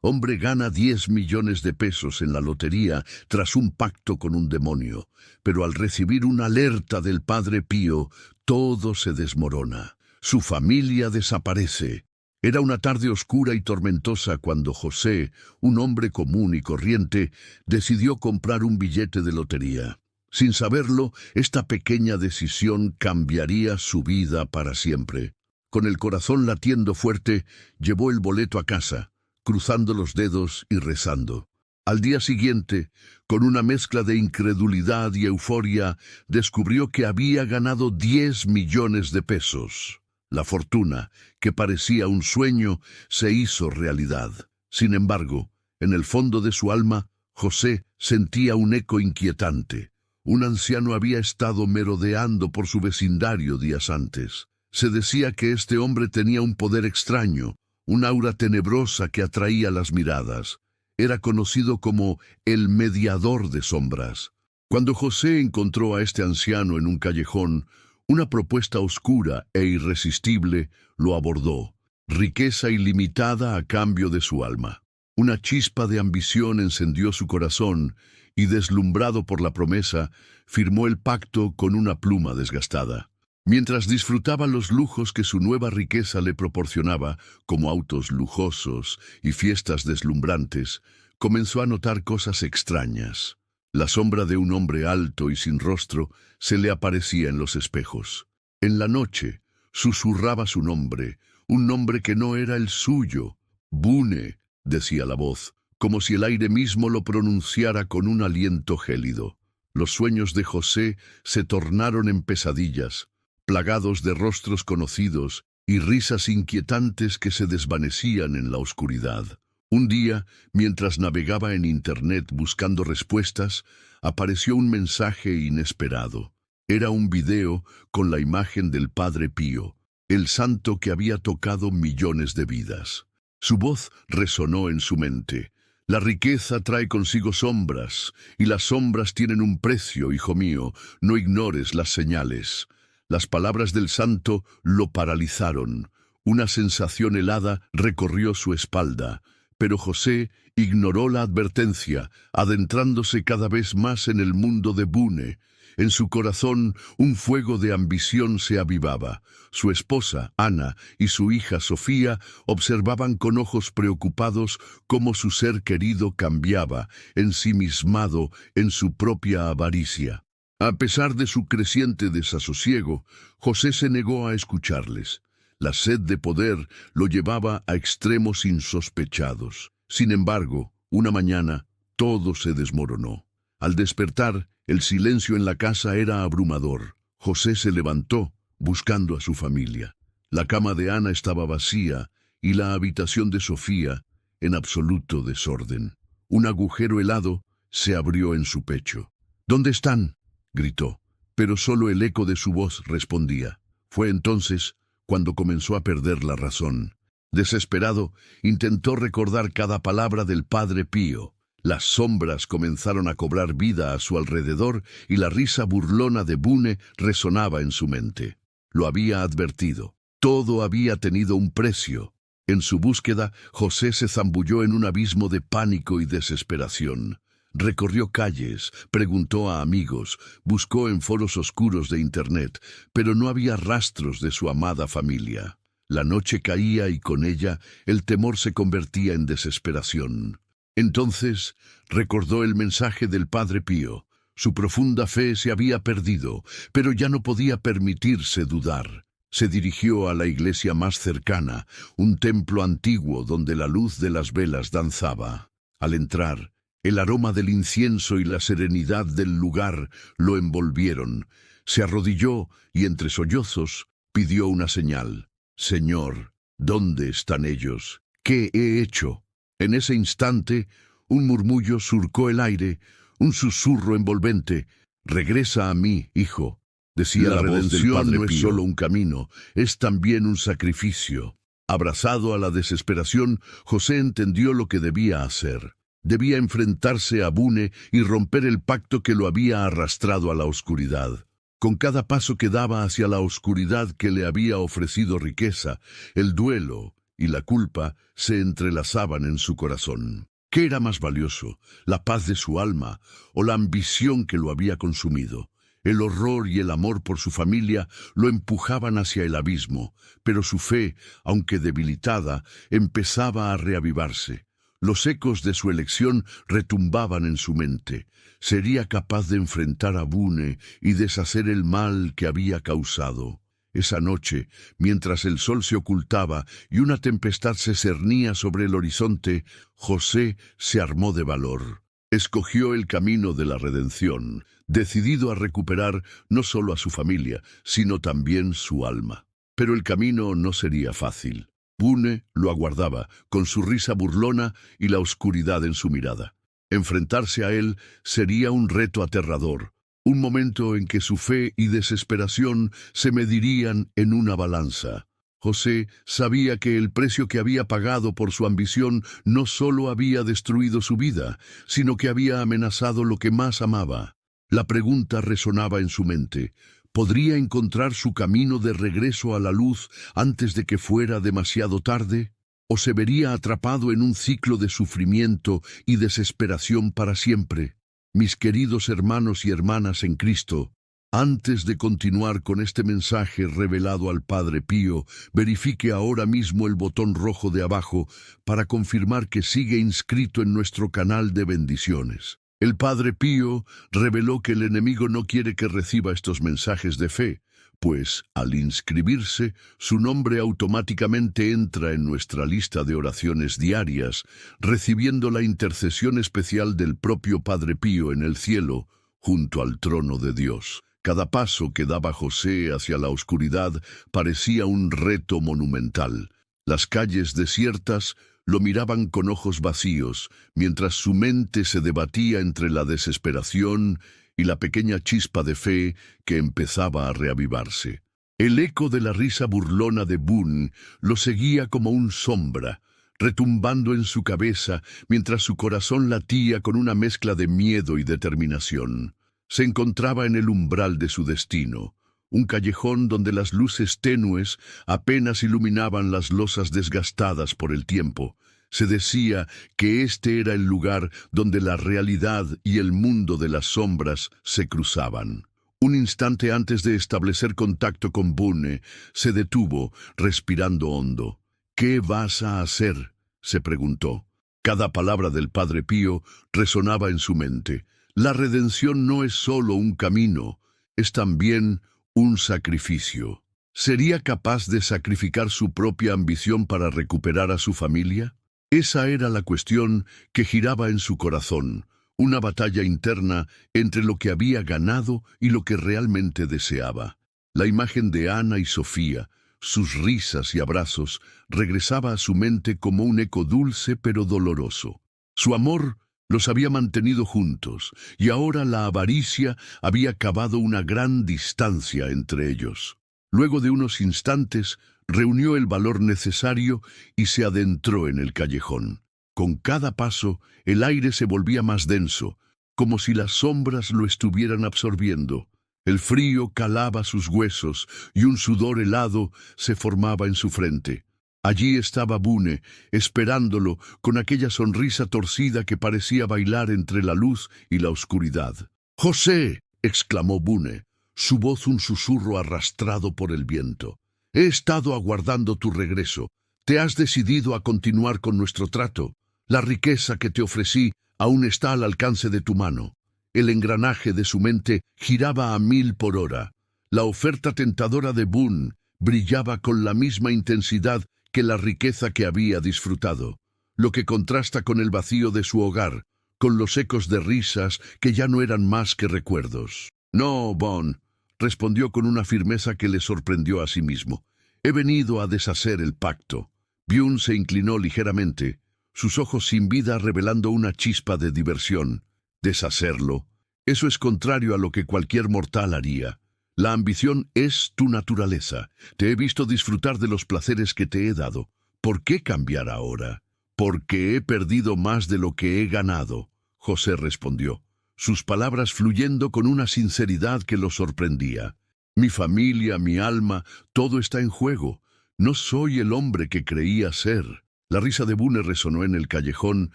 Hombre gana 10 millones de pesos en la lotería tras un pacto con un demonio, pero al recibir una alerta del Padre Pío, todo se desmorona. Su familia desaparece. Era una tarde oscura y tormentosa cuando José, un hombre común y corriente, decidió comprar un billete de lotería. Sin saberlo, esta pequeña decisión cambiaría su vida para siempre. Con el corazón latiendo fuerte, llevó el boleto a casa, cruzando los dedos y rezando. Al día siguiente, con una mezcla de incredulidad y euforia, descubrió que había ganado 10 millones de pesos. La fortuna, que parecía un sueño, se hizo realidad. Sin embargo, en el fondo de su alma, José sentía un eco inquietante. Un anciano había estado merodeando por su vecindario días antes. Se decía que este hombre tenía un poder extraño, un aura tenebrosa que atraía las miradas. Era conocido como el mediador de sombras. Cuando José encontró a este anciano en un callejón, una propuesta oscura e irresistible lo abordó. Riqueza ilimitada a cambio de su alma. Una chispa de ambición encendió su corazón y, deslumbrado por la promesa, firmó el pacto con una pluma desgastada. Mientras disfrutaba los lujos que su nueva riqueza le proporcionaba, como autos lujosos y fiestas deslumbrantes, comenzó a notar cosas extrañas. La sombra de un hombre alto y sin rostro se le aparecía en los espejos. En la noche, susurraba su nombre, un nombre que no era el suyo. Bune, decía la voz, como si el aire mismo lo pronunciara con un aliento gélido. Los sueños de José se tornaron en pesadillas, plagados de rostros conocidos y risas inquietantes que se desvanecían en la oscuridad. Un día, mientras navegaba en Internet buscando respuestas, apareció un mensaje inesperado. Era un video con la imagen del Padre Pío, el santo que había tocado millones de vidas. Su voz resonó en su mente. La riqueza trae consigo sombras, y las sombras tienen un precio, hijo mío, no ignores las señales. Las palabras del santo lo paralizaron. Una sensación helada recorrió su espalda, pero José ignoró la advertencia, adentrándose cada vez más en el mundo de Bune. En su corazón un fuego de ambición se avivaba. Su esposa, Ana, y su hija Sofía observaban con ojos preocupados cómo su ser querido cambiaba, ensimismado en su propia avaricia. A pesar de su creciente desasosiego, José se negó a escucharles. La sed de poder lo llevaba a extremos insospechados. Sin embargo, una mañana, todo se desmoronó. Al despertar, el silencio en la casa era abrumador. José se levantó, buscando a su familia. La cama de Ana estaba vacía y la habitación de Sofía en absoluto desorden. Un agujero helado se abrió en su pecho. «¿Dónde están?», gritó, pero solo el eco de su voz respondía. Fue entonces cuando comenzó a perder la razón. Desesperado, intentó recordar cada palabra del Padre Pío. Las sombras comenzaron a cobrar vida a su alrededor y la risa burlona de Bune resonaba en su mente. Lo había advertido. Todo había tenido un precio. En su búsqueda, José se zambulló en un abismo de pánico y desesperación. Recorrió calles, preguntó a amigos, buscó en foros oscuros de Internet, pero no había rastros de su amada familia. La noche caía y con ella el temor se convertía en desesperación. Entonces recordó el mensaje del Padre Pío. Su profunda fe se había perdido, pero ya no podía permitirse dudar. Se dirigió a la iglesia más cercana, un templo antiguo donde la luz de las velas danzaba. Al entrar, el aroma del incienso y la serenidad del lugar lo envolvieron. Se arrodilló y entre sollozos pidió una señal. «Señor, ¿dónde están ellos? ¿Qué he hecho?». En ese instante, un murmullo surcó el aire, un susurro envolvente. «Regresa a mí, hijo», decía la voz del Padre Pío. No es solo un camino, es también un sacrificio. Abrazado a la desesperación, José entendió lo que debía hacer. Debía enfrentarse a Bune y romper el pacto que lo había arrastrado a la oscuridad. Con cada paso que daba hacia la oscuridad que le había ofrecido riqueza, el duelo y la culpa se entrelazaban en su corazón. ¿Qué era más valioso, la paz de su alma o la ambición que lo había consumido? El horror y el amor por su familia lo empujaban hacia el abismo, pero su fe, aunque debilitada, empezaba a reavivarse. Los ecos de su elección retumbaban en su mente. Sería capaz de enfrentar a Bune y deshacer el mal que había causado. Esa noche, mientras el sol se ocultaba y una tempestad se cernía sobre el horizonte, José se armó de valor. Escogió el camino de la redención, decidido a recuperar no solo a su familia, sino también su alma. Pero el camino no sería fácil. Bune lo aguardaba, con su risa burlona y la oscuridad en su mirada. Enfrentarse a él sería un reto aterrador, un momento en que su fe y desesperación se medirían en una balanza. José sabía que el precio que había pagado por su ambición no solo había destruido su vida, sino que había amenazado lo que más amaba. La pregunta resonaba en su mente: ¿podría encontrar su camino de regreso a la luz antes de que fuera demasiado tarde? ¿O se vería atrapado en un ciclo de sufrimiento y desesperación para siempre? Mis queridos hermanos y hermanas en Cristo, antes de continuar con este mensaje revelado al Padre Pío, verifique ahora mismo el botón rojo de abajo para confirmar que sigue inscrito en nuestro canal de bendiciones. El Padre Pío reveló que el enemigo no quiere que reciba estos mensajes de fe, pues al inscribirse, su nombre automáticamente entra en nuestra lista de oraciones diarias, recibiendo la intercesión especial del propio Padre Pío en el cielo, junto al trono de Dios. Cada paso que daba José hacia la oscuridad parecía un reto monumental. Las calles desiertas lo miraban con ojos vacíos, mientras su mente se debatía entre la desesperación y la pequeña chispa de fe que empezaba a reavivarse. El eco de la risa burlona de Bune lo seguía como un sombra, retumbando en su cabeza mientras su corazón latía con una mezcla de miedo y determinación. Se encontraba en el umbral de su destino, un callejón donde las luces tenues apenas iluminaban las losas desgastadas por el tiempo. Se decía que este era el lugar donde la realidad y el mundo de las sombras se cruzaban. Un instante antes de establecer contacto con Bune, se detuvo, respirando hondo. «¿Qué vas a hacer?», se preguntó. Cada palabra del Padre Pío resonaba en su mente. La redención no es solo un camino, es también un sacrificio. ¿Sería capaz de sacrificar su propia ambición para recuperar a su familia? Esa era la cuestión que giraba en su corazón, una batalla interna entre lo que había ganado y lo que realmente deseaba. La imagen de Ana y Sofía, sus risas y abrazos, regresaba a su mente como un eco dulce pero doloroso. Su amor los había mantenido juntos, y ahora la avaricia había cavado una gran distancia entre ellos. Luego de unos instantes, reunió el valor necesario y se adentró en el callejón. Con cada paso, el aire se volvía más denso, como si las sombras lo estuvieran absorbiendo. El frío calaba sus huesos y un sudor helado se formaba en su frente. Allí estaba Bune, esperándolo con aquella sonrisa torcida que parecía bailar entre la luz y la oscuridad. «¡José!», exclamó Bune, su voz un susurro arrastrado por el viento. «He estado aguardando tu regreso. ¿Te has decidido a continuar con nuestro trato? La riqueza que te ofrecí aún está al alcance de tu mano». El engranaje de su mente giraba a 1000 por hora. La oferta tentadora de Bune brillaba con la misma intensidad que la riqueza que había disfrutado, lo que contrasta con el vacío de su hogar, con los ecos de risas que ya no eran más que recuerdos. «No, Bon», respondió con una firmeza que le sorprendió a sí mismo. «He venido a deshacer el pacto». Bune se inclinó ligeramente, sus ojos sin vida revelando una chispa de diversión. «¿Deshacerlo? Eso es contrario a lo que cualquier mortal haría. La ambición es tu naturaleza. Te he visto disfrutar de los placeres que te he dado. ¿Por qué cambiar ahora?» «Porque he perdido más de lo que he ganado», José respondió, sus palabras fluyendo con una sinceridad que lo sorprendía. «Mi familia, mi alma, todo está en juego. No soy el hombre que creía ser. La risa de Bune resonó en el callejón,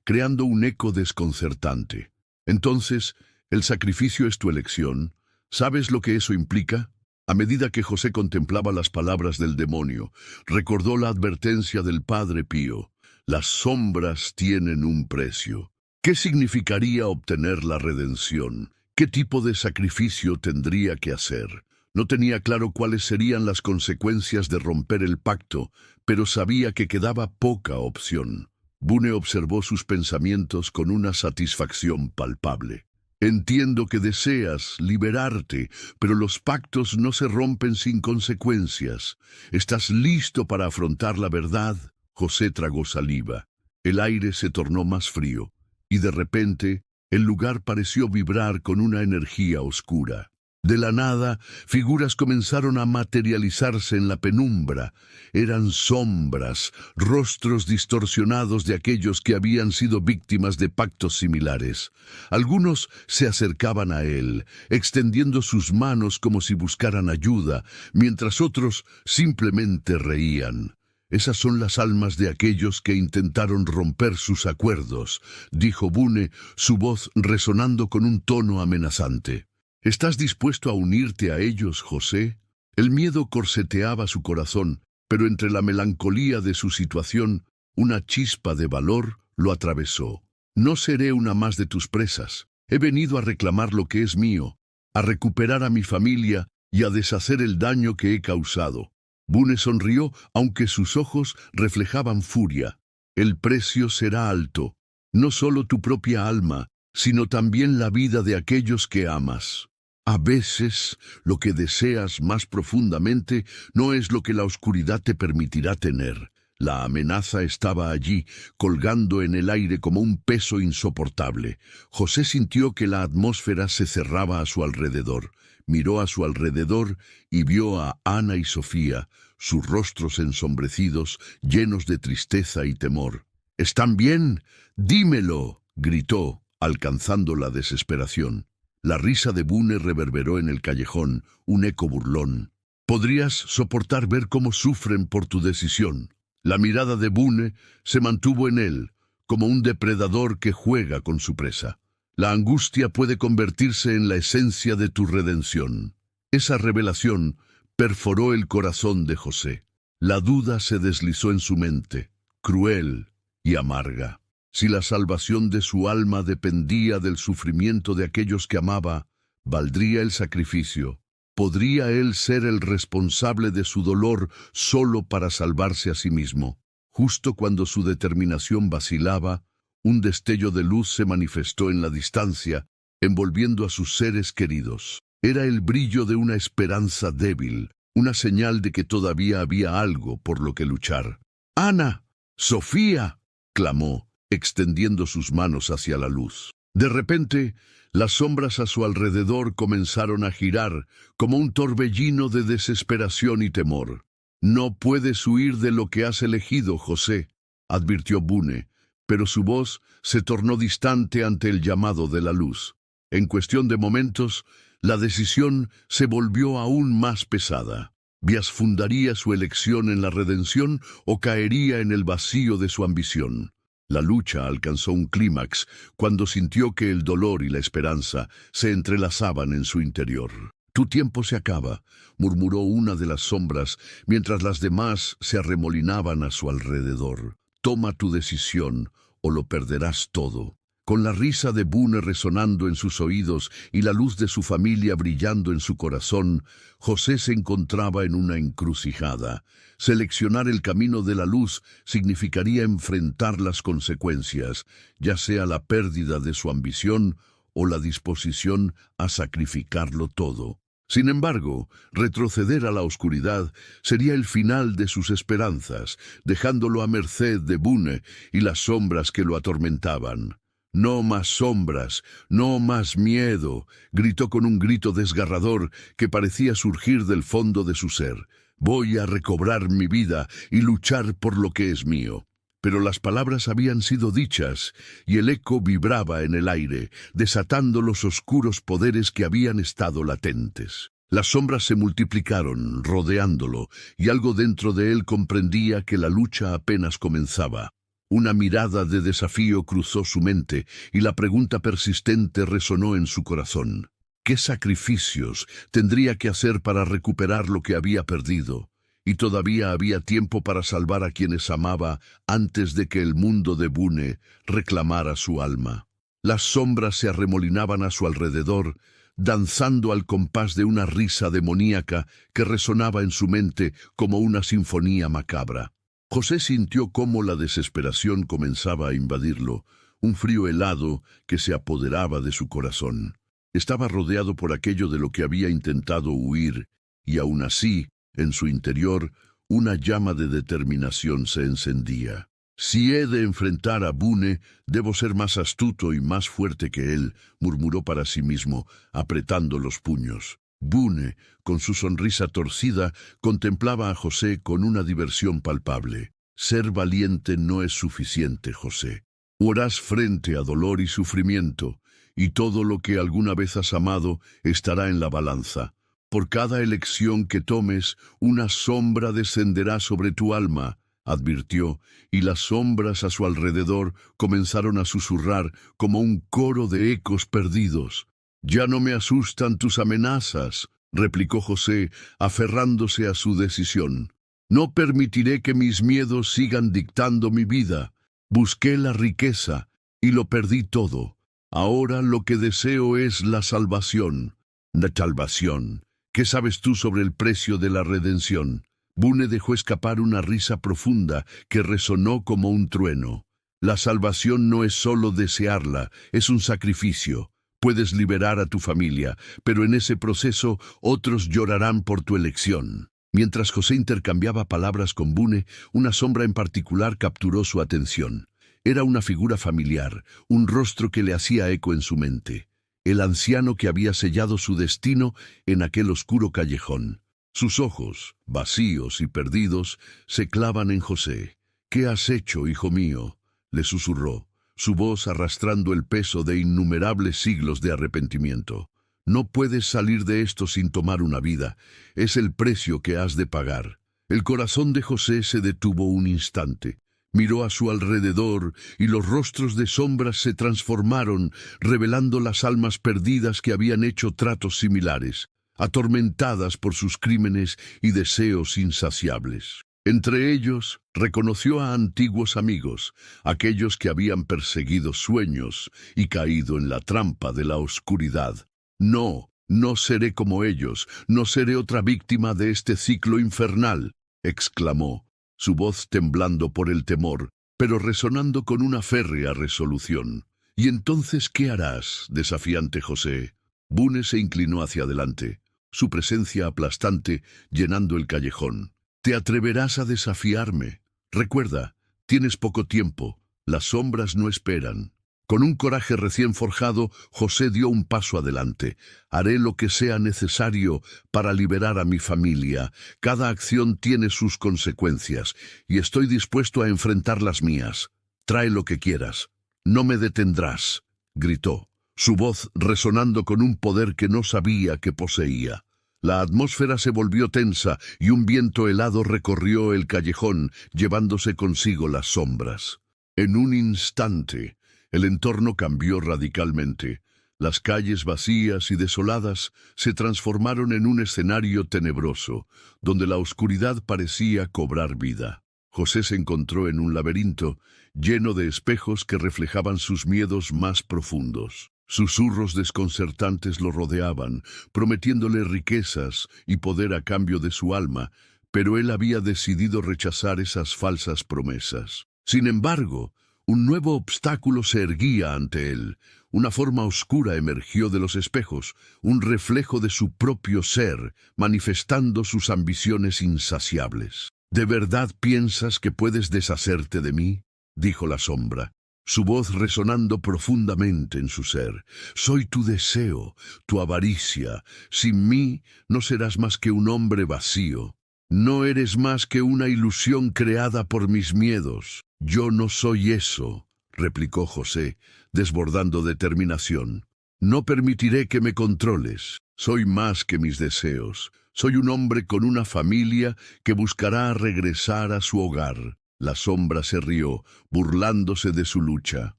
creando un eco desconcertante. Entonces, ¿el sacrificio es tu elección? ¿Sabes lo que eso implica? A medida que José contemplaba las palabras del demonio, recordó la advertencia del Padre Pío. Las sombras tienen un precio. ¿Qué significaría obtener la redención? ¿Qué tipo de sacrificio tendría que hacer? No tenía claro cuáles serían las consecuencias de romper el pacto, pero sabía que quedaba poca opción. Bune observó sus pensamientos con una satisfacción palpable. Entiendo que deseas liberarte, pero los pactos no se rompen sin consecuencias. ¿Estás listo para afrontar la verdad? José tragó saliva. El aire se tornó más frío, y de repente el lugar pareció vibrar con una energía oscura. De la nada, figuras comenzaron a materializarse en la penumbra. Eran sombras, rostros distorsionados de aquellos que habían sido víctimas de pactos similares. Algunos se acercaban a él, extendiendo sus manos como si buscaran ayuda, mientras otros simplemente reían. Esas son las almas de aquellos que intentaron romper sus acuerdos, dijo Bune, su voz resonando con un tono amenazante. ¿Estás dispuesto a unirte a ellos, José? El miedo corseteaba su corazón, pero entre la melancolía de su situación, una chispa de valor lo atravesó. No seré una más de tus presas. He venido a reclamar lo que es mío, a recuperar a mi familia y a deshacer el daño que he causado. Bune sonrió, aunque sus ojos reflejaban furia. El precio será alto, no solo tu propia alma, sino también la vida de aquellos que amas. A veces, lo que deseas más profundamente no es lo que la oscuridad te permitirá tener. La amenaza estaba allí, colgando en el aire como un peso insoportable. José sintió que la atmósfera se cerraba a su alrededor. Miró a su alrededor y vio a Ana y Sofía, sus rostros ensombrecidos, llenos de tristeza y temor. «¿Están bien? Dímelo», gritó, alcanzando la desesperación. La risa de Bune reverberó en el callejón, un eco burlón. «¿Podrías soportar ver cómo sufren por tu decisión?» La mirada de Bune se mantuvo en él, como un depredador que juega con su presa. «La angustia puede convertirse en la esencia de tu redención». Esa revelación perforó el corazón de José. La duda se deslizó en su mente, cruel y amarga. Si la salvación de su alma dependía del sufrimiento de aquellos que amaba, ¿valdría el sacrificio? ¿Podría él ser el responsable de su dolor solo para salvarse a sí mismo? Justo cuando su determinación vacilaba, un destello de luz se manifestó en la distancia, envolviendo a sus seres queridos. Era el brillo de una esperanza débil, una señal de que todavía había algo por lo que luchar. «¡Ana! ¡Sofía!», clamó, extendiendo sus manos hacia la luz. De repente, las sombras a su alrededor comenzaron a girar como un torbellino de desesperación y temor. «No puedes huir de lo que has elegido, José», advirtió Bune, pero su voz se tornó distante ante el llamado de la luz. En cuestión de momentos, la decisión se volvió aún más pesada. Bias fundaría su elección en la redención o caería en el vacío de su ambición. La lucha alcanzó un clímax cuando sintió que el dolor y la esperanza se entrelazaban en su interior. «Tu tiempo se acaba», murmuró una de las sombras, mientras las demás se arremolinaban a su alrededor. «Toma tu decisión o lo perderás todo». Con la risa de Bune resonando en sus oídos y la luz de su familia brillando en su corazón, José se encontraba en una encrucijada. Seleccionar el camino de la luz significaría enfrentar las consecuencias, ya sea la pérdida de su ambición o la disposición a sacrificarlo todo. Sin embargo, retroceder a la oscuridad sería el final de sus esperanzas, dejándolo a merced de Bune y las sombras que lo atormentaban. «No más sombras, no más miedo», gritó con un grito desgarrador que parecía surgir del fondo de su ser. «Voy a recobrar mi vida y luchar por lo que es mío». Pero las palabras habían sido dichas y el eco vibraba en el aire, desatando los oscuros poderes que habían estado latentes. Las sombras se multiplicaron, rodeándolo, y algo dentro de él comprendía que la lucha apenas comenzaba. Una mirada de desafío cruzó su mente, y la pregunta persistente resonó en su corazón. ¿Qué sacrificios tendría que hacer para recuperar lo que había perdido? Y todavía había tiempo para salvar a quienes amaba antes de que el mundo de Bune reclamara su alma. Las sombras se arremolinaban a su alrededor, danzando al compás de una risa demoníaca que resonaba en su mente como una sinfonía macabra. José sintió cómo la desesperación comenzaba a invadirlo, un frío helado que se apoderaba de su corazón. Estaba rodeado por aquello de lo que había intentado huir, y aún así, en su interior, una llama de determinación se encendía. «Si he de enfrentar a Bune, debo ser más astuto y más fuerte que él», murmuró para sí mismo, apretando los puños. Bune, con su sonrisa torcida, contemplaba a José con una diversión palpable. «Ser valiente no es suficiente, José. Harás frente a dolor y sufrimiento, y todo lo que alguna vez has amado estará en la balanza. Por cada elección que tomes, una sombra descenderá sobre tu alma», advirtió, y las sombras a su alrededor comenzaron a susurrar como un coro de ecos perdidos. «Ya no me asustan tus amenazas», replicó José, aferrándose a su decisión. «No permitiré que mis miedos sigan dictando mi vida. Busqué la riqueza y lo perdí todo. Ahora lo que deseo es la salvación». «La salvación. ¿Qué sabes tú sobre el precio de la redención?». Bune dejó escapar una risa profunda que resonó como un trueno. «La salvación no es solo desearla, es un sacrificio. Puedes liberar a tu familia, pero en ese proceso otros llorarán por tu elección». Mientras José intercambiaba palabras con Bune, una sombra en particular capturó su atención. Era una figura familiar, un rostro que le hacía eco en su mente. El anciano que había sellado su destino en aquel oscuro callejón. Sus ojos, vacíos y perdidos, se clavan en José. «¿Qué has hecho, hijo mío?», le susurró, su voz arrastrando el peso de innumerables siglos de arrepentimiento. «No puedes salir de esto sin tomar una vida. Es el precio que has de pagar». El corazón de José se detuvo un instante. Miró a su alrededor y los rostros de sombras se transformaron, revelando las almas perdidas que habían hecho tratos similares, atormentadas por sus crímenes y deseos insaciables. Entre ellos, reconoció a antiguos amigos, aquellos que habían perseguido sueños y caído en la trampa de la oscuridad. «No, no seré como ellos, no seré otra víctima de este ciclo infernal», exclamó, su voz temblando por el temor, pero resonando con una férrea resolución. «¿Y entonces qué harás, desafiante José?». Bune se inclinó hacia adelante, su presencia aplastante llenando el callejón. «¿Te atreverás a desafiarme? Recuerda, tienes poco tiempo, las sombras no esperan». Con un coraje recién forjado, José dio un paso adelante. «Haré lo que sea necesario para liberar a mi familia. Cada acción tiene sus consecuencias, y estoy dispuesto a enfrentar las mías. Trae lo que quieras. No me detendrás», gritó, su voz resonando con un poder que no sabía que poseía. La atmósfera se volvió tensa y un viento helado recorrió el callejón, llevándose consigo las sombras. En un instante, el entorno cambió radicalmente. Las calles vacías y desoladas se transformaron en un escenario tenebroso, donde la oscuridad parecía cobrar vida. José se encontró en un laberinto, lleno de espejos que reflejaban sus miedos más profundos. Susurros desconcertantes lo rodeaban, prometiéndole riquezas y poder a cambio de su alma, pero él había decidido rechazar esas falsas promesas. Sin embargo, un nuevo obstáculo se erguía ante él. Una forma oscura emergió de los espejos, un reflejo de su propio ser, manifestando sus ambiciones insaciables. «¿De verdad piensas que puedes deshacerte de mí?», dijo la sombra, su voz resonando profundamente en su ser. «Soy tu deseo, tu avaricia. Sin mí no serás más que un hombre vacío. No eres más que una ilusión creada por mis miedos». «Yo no soy eso», replicó José, desbordando determinación. «No permitiré que me controles. Soy más que mis deseos. Soy un hombre con una familia que buscará regresar a su hogar. La sombra se rió, burlándose de su lucha.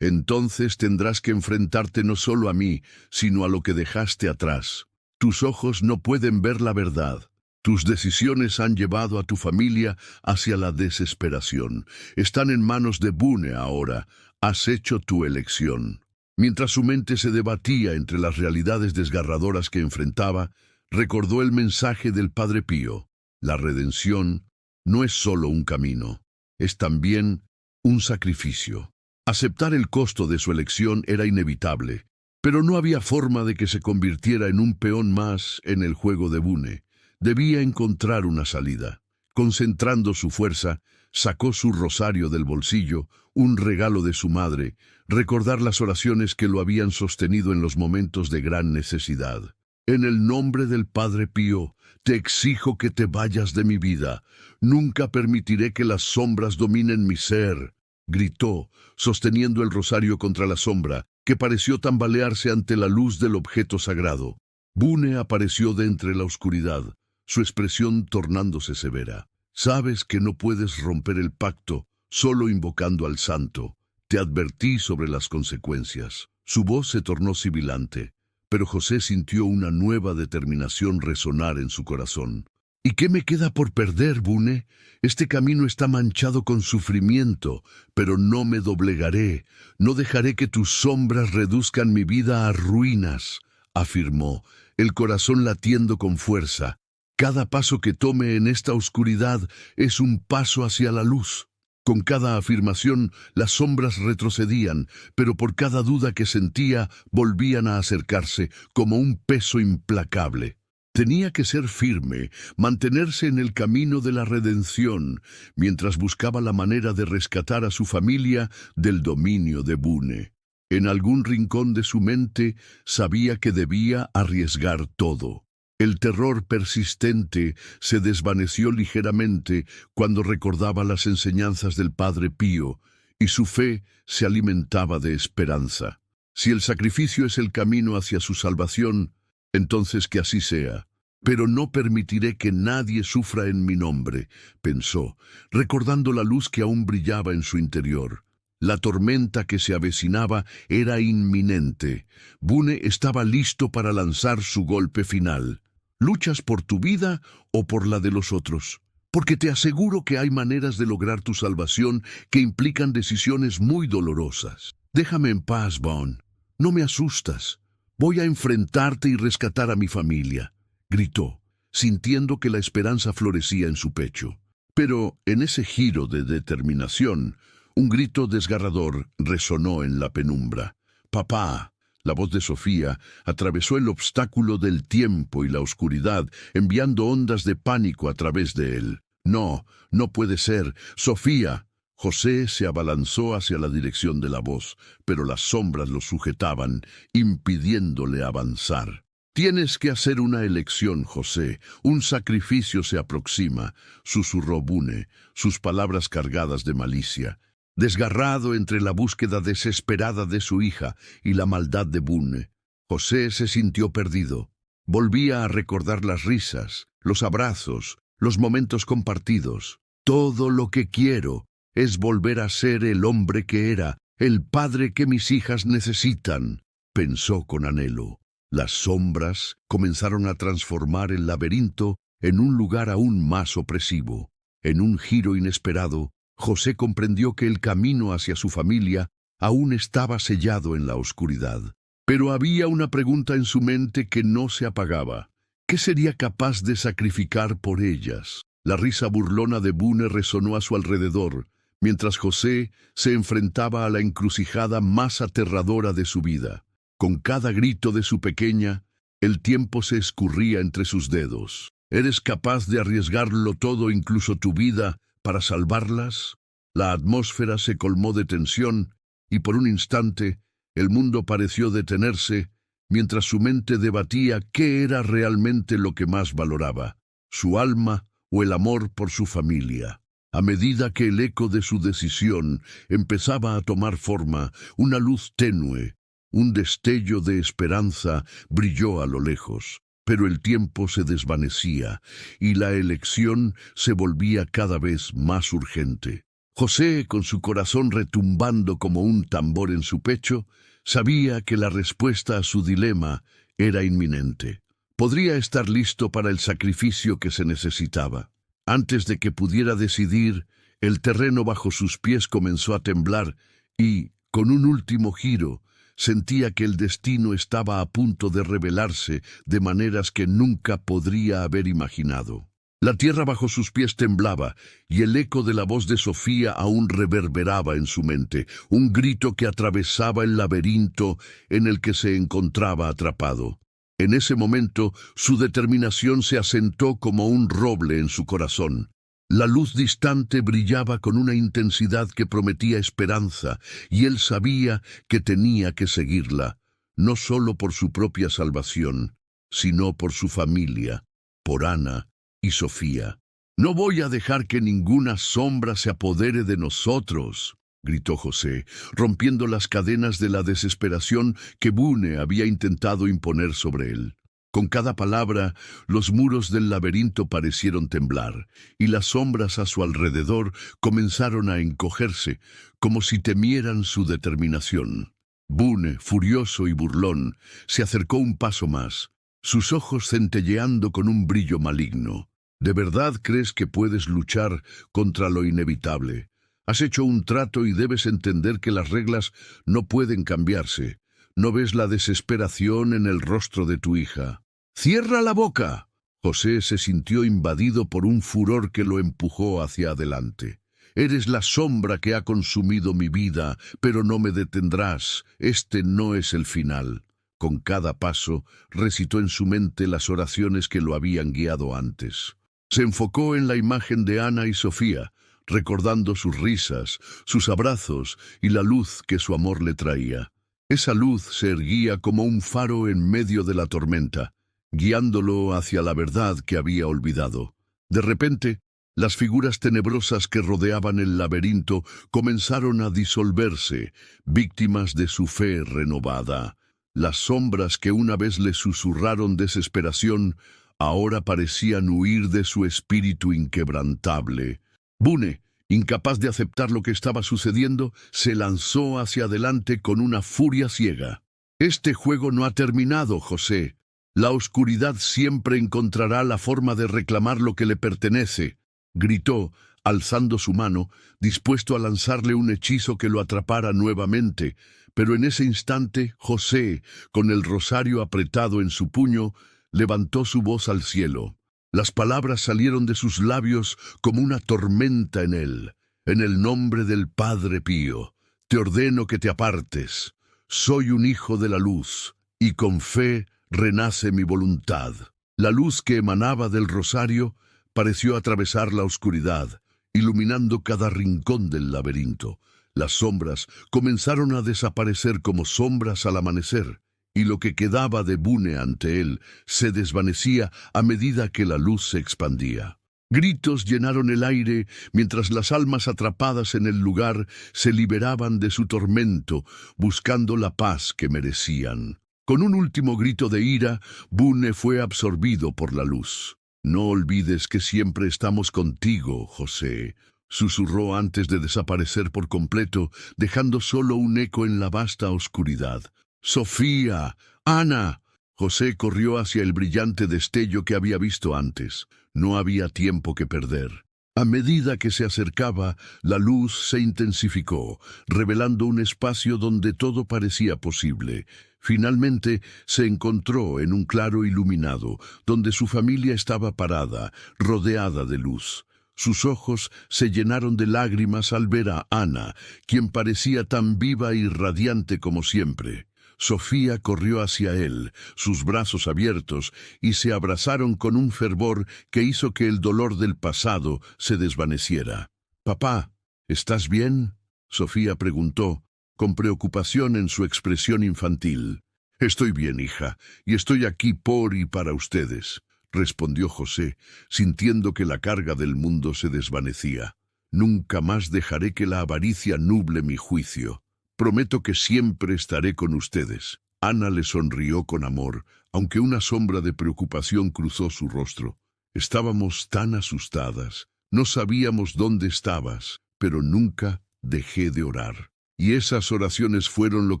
Entonces tendrás que enfrentarte no solo a mí, sino a lo que dejaste atrás. Tus ojos no pueden ver la verdad. Tus decisiones han llevado a tu familia hacia la desesperación. Están en manos de Boone ahora. Has hecho tu elección. Mientras su mente se debatía entre las realidades desgarradoras que enfrentaba, recordó el mensaje del Padre Pío. La redención no es solo un camino, es también un sacrificio. Aceptar el costo de su elección era inevitable, pero no había forma de que se convirtiera en un peón más en el juego de Boone. Debía encontrar una salida. Concentrando su fuerza, sacó su rosario del bolsillo, un regalo de su madre, recordar las oraciones que lo habían sostenido en los momentos de gran necesidad. En el nombre del Padre Pío, te exijo que te vayas de mi vida. Nunca permitiré que las sombras dominen mi ser, gritó, sosteniendo el rosario contra la sombra, que pareció tambalearse ante la luz del objeto sagrado. Boone apareció de entre la oscuridad, su expresión tornándose severa. Sabes que no puedes romper el pacto solo invocando al santo. Te advertí sobre las consecuencias. Su voz se tornó sibilante, pero José sintió una nueva determinación resonar en su corazón. ¿Y qué me queda por perder, Boone? Este camino está manchado con sufrimiento, pero no me doblegaré. No dejaré que tus sombras reduzcan mi vida a ruinas, afirmó, el corazón latiendo con fuerza. Cada paso que tome en esta oscuridad es un paso hacia la luz. Con cada afirmación, las sombras retrocedían, pero por cada duda que sentía, volvían a acercarse como un peso implacable. Tenía que ser firme, mantenerse en el camino de la redención, mientras buscaba la manera de rescatar a su familia del dominio de Boone. En algún rincón de su mente sabía que debía arriesgar todo. El terror persistente se desvaneció ligeramente cuando recordaba las enseñanzas del Padre Pío, y su fe se alimentaba de esperanza. Si el sacrificio es el camino hacia su salvación, entonces que así sea. Pero no permitiré que nadie sufra en mi nombre, pensó, recordando la luz que aún brillaba en su interior. La tormenta que se avecinaba era inminente. Boone estaba listo para lanzar su golpe final. ¿Luchas por tu vida o por la de los otros? Porque te aseguro que hay maneras de lograr tu salvación que implican decisiones muy dolorosas. Déjame en paz, Boone. No me asustas. Voy a enfrentarte y rescatar a mi familia, gritó, sintiendo que la esperanza florecía en su pecho. Pero en ese giro de determinación, un grito desgarrador resonó en la penumbra. «¡Papá!». La voz de Sofía atravesó el obstáculo del tiempo y la oscuridad, enviando ondas de pánico a través de él. «No, no puede ser. Sofía». José se abalanzó hacia la dirección de la voz, pero las sombras lo sujetaban, impidiéndole avanzar. «Tienes que hacer una elección, José. Un sacrificio se aproxima», susurró Boone, sus palabras cargadas de malicia. Desgarrado entre la búsqueda desesperada de su hija y la maldad de Boone, José se sintió perdido. Volvía a recordar las risas, los abrazos, los momentos compartidos. «Todo lo que quiero es volver a ser el hombre que era, el padre que mis hijas necesitan», pensó con anhelo. Las sombras comenzaron a transformar el laberinto en un lugar aún más opresivo. En un giro inesperado, José comprendió que el camino hacia su familia aún estaba sellado en la oscuridad. Pero había una pregunta en su mente que no se apagaba. ¿Qué sería capaz de sacrificar por ellas? La risa burlona de Boone resonó a su alrededor, mientras José se enfrentaba a la encrucijada más aterradora de su vida. Con cada grito de su pequeña, el tiempo se escurría entre sus dedos. ¿Eres capaz de arriesgarlo todo, incluso tu vida, para salvarlas? La atmósfera se colmó de tensión y por un instante el mundo pareció detenerse mientras su mente debatía qué era realmente lo que más valoraba, su alma o el amor por su familia. A medida que el eco de su decisión empezaba a tomar forma, una luz tenue, Un destello de esperanza brilló a lo lejos, pero el tiempo se desvanecía y la elección se volvía cada vez más urgente. José, con su corazón retumbando como un tambor en su pecho, sabía que la respuesta a su dilema era inminente. Podría estar listo para el sacrificio que se necesitaba. Antes de que pudiera decidir, el terreno bajo sus pies comenzó a temblar y, con un último giro, sentía que el destino estaba a punto de revelarse de maneras que nunca podría haber imaginado. La tierra bajo sus pies temblaba y el eco de la voz de Sofía aún reverberaba en su mente, un grito que atravesaba el laberinto en el que se encontraba atrapado. En ese momento, su determinación se asentó como un roble en su corazón. La luz distante brillaba con una intensidad que prometía esperanza, y él sabía que tenía que seguirla, no solo por su propia salvación, sino por su familia, por Ana y Sofía. «No voy a dejar que ninguna sombra se apodere de nosotros», gritó José, rompiendo las cadenas de la desesperación que Bune había intentado imponer sobre él. Con cada palabra, los muros del laberinto parecieron temblar, y las sombras a su alrededor comenzaron a encogerse, como si temieran su determinación. Bune, furioso y burlón, se acercó un paso más, sus ojos centelleando con un brillo maligno. «¿De verdad crees que puedes luchar contra lo inevitable? Has hecho un trato y debes entender que las reglas no pueden cambiarse. ¿No ves la desesperación en el rostro de tu hija?» «¡Cierra la boca!». José se sintió invadido por un furor que lo empujó hacia adelante. «Eres la sombra que ha consumido mi vida, pero no me detendrás. Este no es el final». Con cada paso, recitó en su mente las oraciones que lo habían guiado antes. Se enfocó en la imagen de Ana y Sofía, recordando sus risas, sus abrazos y la luz que su amor le traía. Esa luz se erguía como un faro en medio de la tormenta, guiándolo hacia la verdad que había olvidado. De repente, las figuras tenebrosas que rodeaban el laberinto comenzaron a disolverse, víctimas de su fe renovada. Las sombras que una vez le susurraron desesperación, ahora parecían huir de su espíritu inquebrantable. Bune, incapaz de aceptar lo que estaba sucediendo, se lanzó hacia adelante con una furia ciega. «Este juego no ha terminado, José. La oscuridad siempre encontrará la forma de reclamar lo que le pertenece», gritó, alzando su mano, dispuesto a lanzarle un hechizo que lo atrapara nuevamente. Pero en ese instante, José, con el rosario apretado en su puño, levantó su voz al cielo. Las palabras salieron de sus labios como una tormenta en él. «En el nombre del Padre Pío, te ordeno que te apartes. Soy un hijo de la luz, y con fe renace mi voluntad». La luz que emanaba del rosario pareció atravesar la oscuridad, iluminando cada rincón del laberinto. Las sombras comenzaron a desaparecer como sombras al amanecer, y lo que quedaba de Bune ante él se desvanecía a medida que la luz se expandía. Gritos llenaron el aire mientras las almas atrapadas en el lugar se liberaban de su tormento, buscando la paz que merecían. Con un último grito de ira, Bune fue absorbido por la luz. «No olvides que siempre estamos contigo, José», susurró antes de desaparecer por completo, dejando solo un eco en la vasta oscuridad. «Sofía, Ana». José corrió hacia el brillante destello que había visto antes. No había tiempo que perder. A medida que se acercaba, la luz se intensificó, revelando un espacio donde todo parecía posible. Finalmente se encontró en un claro iluminado, donde su familia estaba parada, rodeada de luz. Sus ojos se llenaron de lágrimas al ver a Ana, quien parecía tan viva y radiante como siempre. Sofía corrió hacia él, sus brazos abiertos, y se abrazaron con un fervor que hizo que el dolor del pasado se desvaneciera. «Papá, ¿estás bien?», Sofía preguntó, con preocupación en su expresión infantil. «Estoy bien, hija, y estoy aquí por y para ustedes», respondió José, sintiendo que la carga del mundo se desvanecía. «Nunca más dejaré que la avaricia nuble mi juicio. Prometo que siempre estaré con ustedes. Ana le sonrió con amor, aunque una sombra de preocupación cruzó su rostro. Estábamos tan asustadas. No sabíamos dónde estabas, pero nunca dejé de orar. Y esas oraciones fueron lo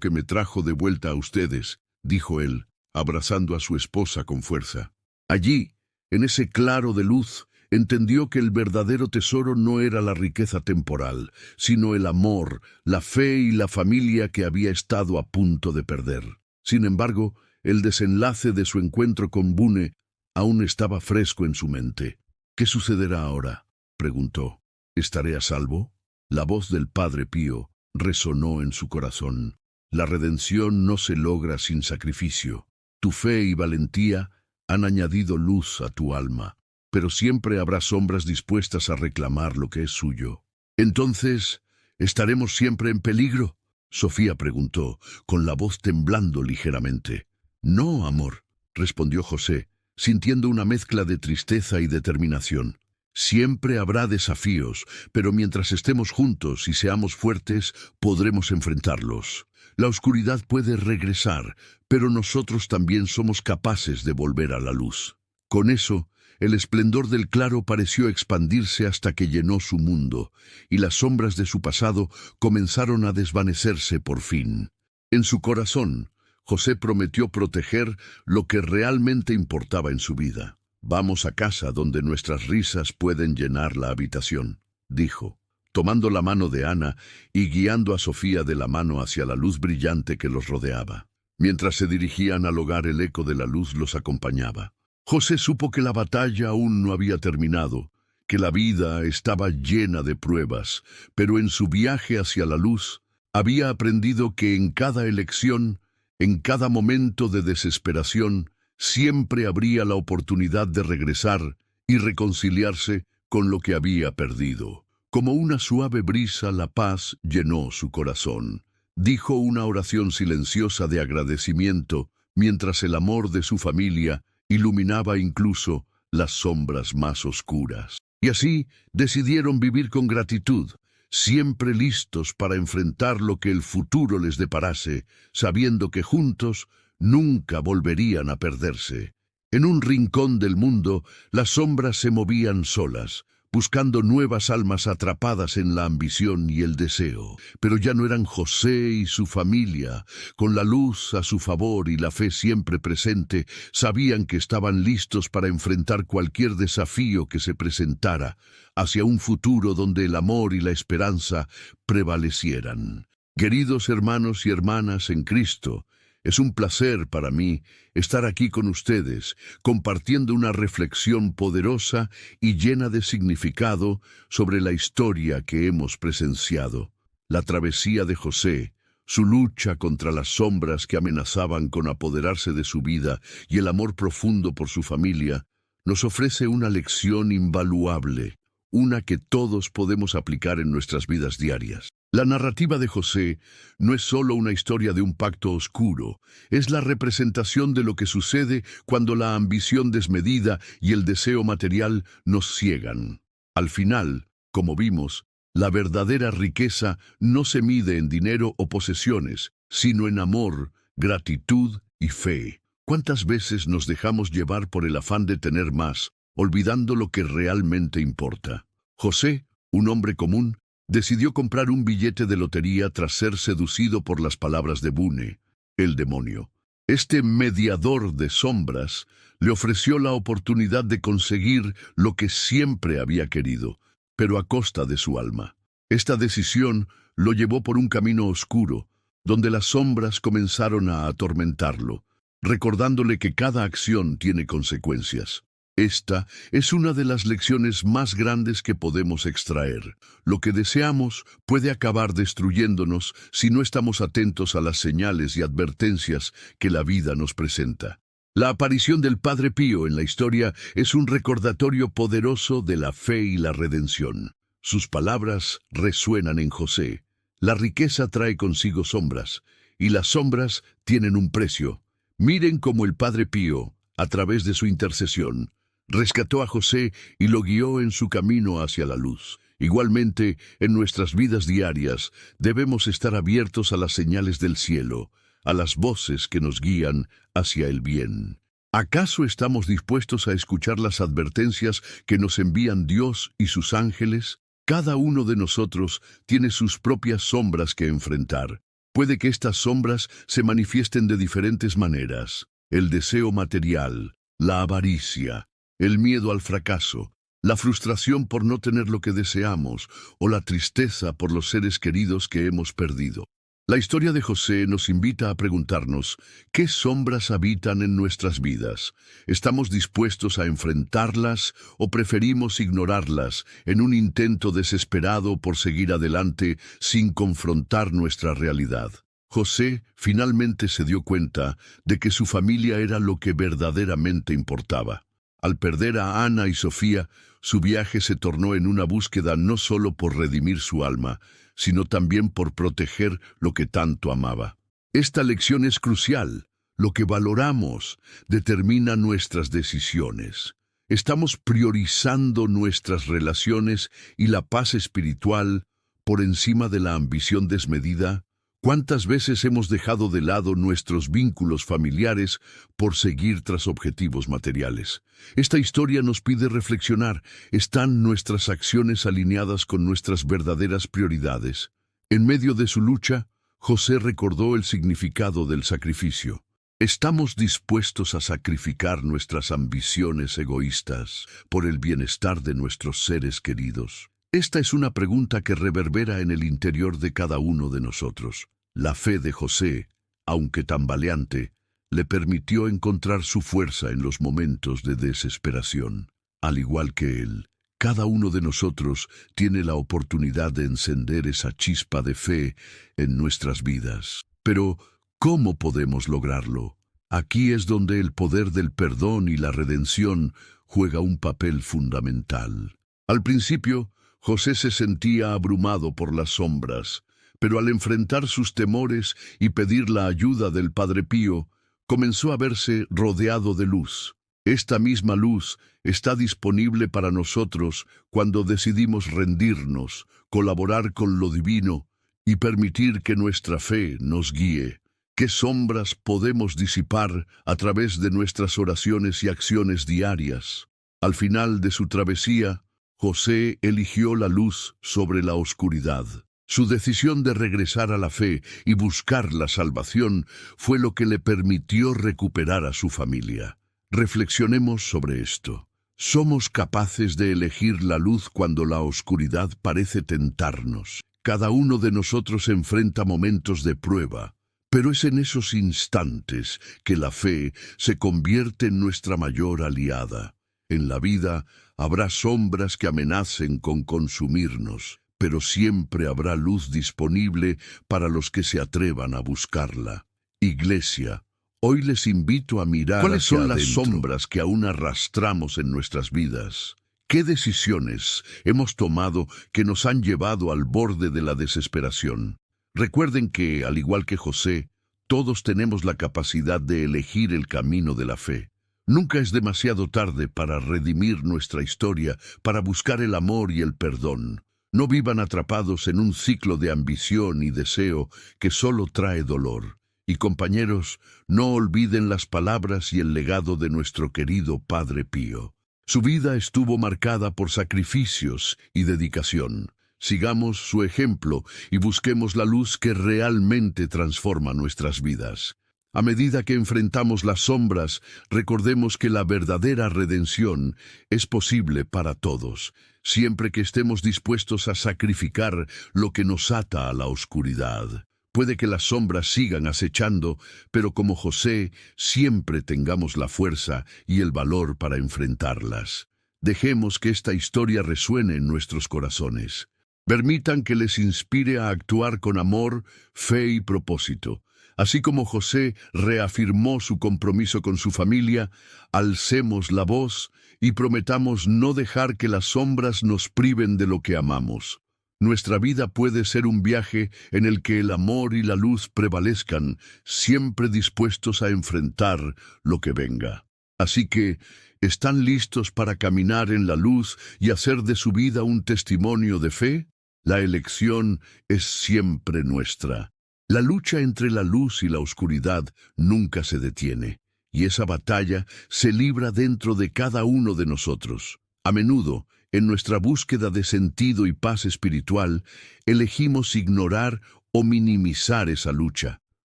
que me trajo de vuelta a ustedes, dijo él, abrazando a su esposa con fuerza. Allí, en ese claro de luz, entendió que el verdadero tesoro no era la riqueza temporal, sino el amor, la fe y la familia que había estado a punto de perder. Sin embargo, el desenlace de su encuentro con Bune aún estaba fresco en su mente. ¿Qué sucederá ahora?, preguntó. ¿Estaré a salvo? La voz del Padre Pío resonó en su corazón. La redención no se logra sin sacrificio. Tu fe y valentía han añadido luz a tu alma, pero siempre habrá sombras dispuestas a reclamar lo que es suyo. Entonces, ¿estaremos siempre en peligro?, Sofía preguntó, con la voz temblando ligeramente. No, amor, respondió José, sintiendo una mezcla de tristeza y determinación. Siempre habrá desafíos, pero mientras estemos juntos y seamos fuertes, podremos enfrentarlos. La oscuridad puede regresar, pero nosotros también somos capaces de volver a la luz. Con eso, el esplendor del claro pareció expandirse hasta que llenó su mundo, y las sombras de su pasado comenzaron a desvanecerse por fin. En su corazón, José prometió proteger lo que realmente importaba en su vida. Vamos a casa donde nuestras risas pueden llenar la habitación, dijo, tomando la mano de Ana y guiando a Sofía de la mano hacia la luz brillante que los rodeaba. Mientras se dirigían al hogar, el eco de la luz los acompañaba. José supo que la batalla aún no había terminado, que la vida estaba llena de pruebas, pero en su viaje hacia la luz había aprendido que en cada elección, en cada momento de desesperación, siempre habría la oportunidad de regresar y reconciliarse con lo que había perdido. Como una suave brisa, la paz llenó su corazón. Dijo una oración silenciosa de agradecimiento, mientras el amor de su familia iluminaba incluso las sombras más oscuras. Y así decidieron vivir con gratitud, siempre listos para enfrentar lo que el futuro les deparase, sabiendo que juntos nunca volverían a perderse. En un rincón del mundo, las sombras se movían solas, buscando nuevas almas atrapadas en la ambición y el deseo. Pero ya no eran José y su familia. Con la luz a su favor y la fe siempre presente, sabían que estaban listos para enfrentar cualquier desafío que se presentara, hacia un futuro donde el amor y la esperanza prevalecieran. Queridos hermanos y hermanas en Cristo, es un placer para mí estar aquí con ustedes, compartiendo una reflexión poderosa y llena de significado sobre la historia que hemos presenciado. La travesía de José, su lucha contra las sombras que amenazaban con apoderarse de su vida y el amor profundo por su familia, nos ofrece una lección invaluable, una que todos podemos aplicar en nuestras vidas diarias. La narrativa de José no es solo una historia de un pacto oscuro, es la representación de lo que sucede cuando la ambición desmedida y el deseo material nos ciegan. Al final, como vimos, la verdadera riqueza no se mide en dinero o posesiones, sino en amor, gratitud y fe. ¿Cuántas veces nos dejamos llevar por el afán de tener más, olvidando lo que realmente importa? José, un hombre común, decidió comprar un billete de lotería tras ser seducido por las palabras de Bune, el demonio. Este mediador de sombras le ofreció la oportunidad de conseguir lo que siempre había querido, pero a costa de su alma. Esta decisión lo llevó por un camino oscuro, donde las sombras comenzaron a atormentarlo, recordándole que cada acción tiene consecuencias. Esta es una de las lecciones más grandes que podemos extraer. Lo que deseamos puede acabar destruyéndonos si no estamos atentos a las señales y advertencias que la vida nos presenta. La aparición del Padre Pío en la historia es un recordatorio poderoso de la fe y la redención. Sus palabras resuenan en José. La riqueza trae consigo sombras, y las sombras tienen un precio. Miren cómo el Padre Pío, a través de su intercesión, rescató a José y lo guió en su camino hacia la luz. Igualmente, en nuestras vidas diarias, debemos estar abiertos a las señales del cielo, a las voces que nos guían hacia el bien. ¿Acaso estamos dispuestos a escuchar las advertencias que nos envían Dios y sus ángeles? Cada uno de nosotros tiene sus propias sombras que enfrentar. Puede que estas sombras se manifiesten de diferentes maneras: el deseo material, la avaricia, el miedo al fracaso, la frustración por no tener lo que deseamos o la tristeza por los seres queridos que hemos perdido. La historia de José nos invita a preguntarnos, ¿qué sombras habitan en nuestras vidas? ¿Estamos dispuestos a enfrentarlas o preferimos ignorarlas en un intento desesperado por seguir adelante sin confrontar nuestra realidad? José finalmente se dio cuenta de que su familia era lo que verdaderamente importaba. Al perder a Ana y Sofía, su viaje se tornó en una búsqueda no solo por redimir su alma, sino también por proteger lo que tanto amaba. Esta lección es crucial. Lo que valoramos determina nuestras decisiones. Estamos priorizando nuestras relaciones y la paz espiritual por encima de la ambición desmedida. ¿Cuántas veces hemos dejado de lado nuestros vínculos familiares por seguir tras objetivos materiales? Esta historia nos pide reflexionar. ¿Están nuestras acciones alineadas con nuestras verdaderas prioridades? En medio de su lucha, José recordó el significado del sacrificio. ¿Estamos dispuestos a sacrificar nuestras ambiciones egoístas por el bienestar de nuestros seres queridos? Esta es una pregunta que reverbera en el interior de cada uno de nosotros. La fe de José, aunque tambaleante, le permitió encontrar su fuerza en los momentos de desesperación. Al igual que él, cada uno de nosotros tiene la oportunidad de encender esa chispa de fe en nuestras vidas. Pero, ¿cómo podemos lograrlo? Aquí es donde el poder del perdón y la redención juega un papel fundamental. Al principio, José se sentía abrumado por las sombras, pero al enfrentar sus temores y pedir la ayuda del Padre Pío, comenzó a verse rodeado de luz. Esta misma luz está disponible para nosotros cuando decidimos rendirnos, colaborar con lo divino y permitir que nuestra fe nos guíe. ¿Qué sombras podemos disipar a través de nuestras oraciones y acciones diarias? Al final de su travesía, José eligió la luz sobre la oscuridad. Su decisión de regresar a la fe y buscar la salvación fue lo que le permitió recuperar a su familia. Reflexionemos sobre esto. ¿Somos capaces de elegir la luz cuando la oscuridad parece tentarnos? Cada uno de nosotros enfrenta momentos de prueba, pero es en esos instantes que la fe se convierte en nuestra mayor aliada. En la vida habrá sombras que amenacen con consumirnos, pero siempre habrá luz disponible para los que se atrevan a buscarla. Iglesia, hoy les invito a mirar ¿Cuáles hacia son las adentro. sombras Que aún arrastramos en nuestras vidas? ¿Qué decisiones hemos tomado que nos han llevado al borde de la desesperación? Recuerden que, al igual que José, todos tenemos la capacidad de elegir el camino de la fe. Nunca es demasiado tarde para redimir nuestra historia, para buscar el amor y el perdón. No vivan atrapados en un ciclo de ambición y deseo que solo trae dolor. Y compañeros, no olviden las palabras y el legado de nuestro querido Padre Pío. Su vida estuvo marcada por sacrificios y dedicación. Sigamos su ejemplo y busquemos la luz que realmente transforma nuestras vidas. A medida que enfrentamos las sombras, recordemos que la verdadera redención es posible para todos, siempre que estemos dispuestos a sacrificar lo que nos ata a la oscuridad. Puede que las sombras sigan acechando, pero como José, siempre tengamos la fuerza y el valor para enfrentarlas. Dejemos que esta historia resuene en nuestros corazones. Permitan que les inspire a actuar con amor, fe y propósito. Así como José reafirmó su compromiso con su familia, alcemos la voz y prometamos no dejar que las sombras nos priven de lo que amamos. Nuestra vida puede ser un viaje en el que el amor y la luz prevalezcan, siempre dispuestos a enfrentar lo que venga. Así que, ¿están listos para caminar en la luz y hacer de su vida un testimonio de fe? La elección es siempre nuestra. La lucha entre la luz y la oscuridad nunca se detiene, y esa batalla se libra dentro de cada uno de nosotros. A menudo, en nuestra búsqueda de sentido y paz espiritual, elegimos ignorar o minimizar esa lucha,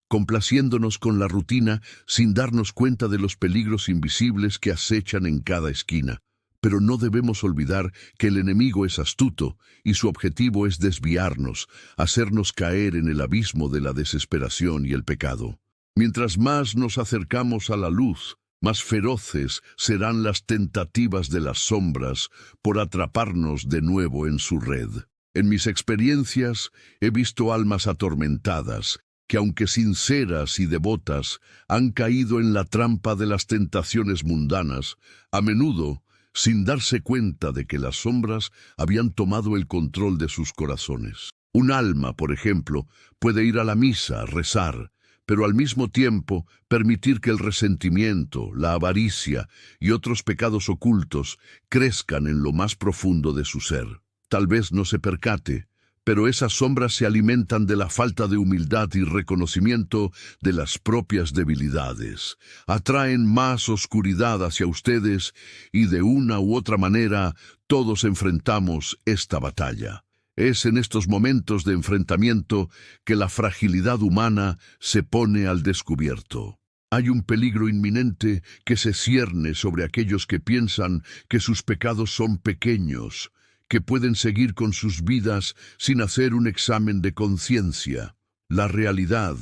complaciéndonos con la rutina sin darnos cuenta de los peligros invisibles que acechan en cada esquina. Pero no debemos olvidar que el enemigo es astuto y su objetivo es desviarnos, hacernos caer en el abismo de la desesperación y el pecado. Mientras más nos acercamos a la luz, más feroces serán las tentativas de las sombras por atraparnos de nuevo en su red. En mis experiencias he visto almas atormentadas que, aunque sinceras y devotas, han caído en la trampa de las tentaciones mundanas, a menudo sin darse cuenta de que las sombras habían tomado el control de sus corazones. Un alma, por ejemplo, puede ir a la misa, rezar, pero al mismo tiempo permitir que el resentimiento, la avaricia y otros pecados ocultos crezcan en lo más profundo de su ser. Tal vez no se percate, pero esas sombras se alimentan de la falta de humildad y reconocimiento de las propias debilidades. Atraen más oscuridad hacia ustedes y de una u otra manera todos enfrentamos esta batalla. Es en estos momentos de enfrentamiento que la fragilidad humana se pone al descubierto. Hay un peligro inminente que se cierne sobre aquellos que piensan que sus pecados son pequeños, que pueden seguir con sus vidas sin hacer un examen de conciencia. La realidad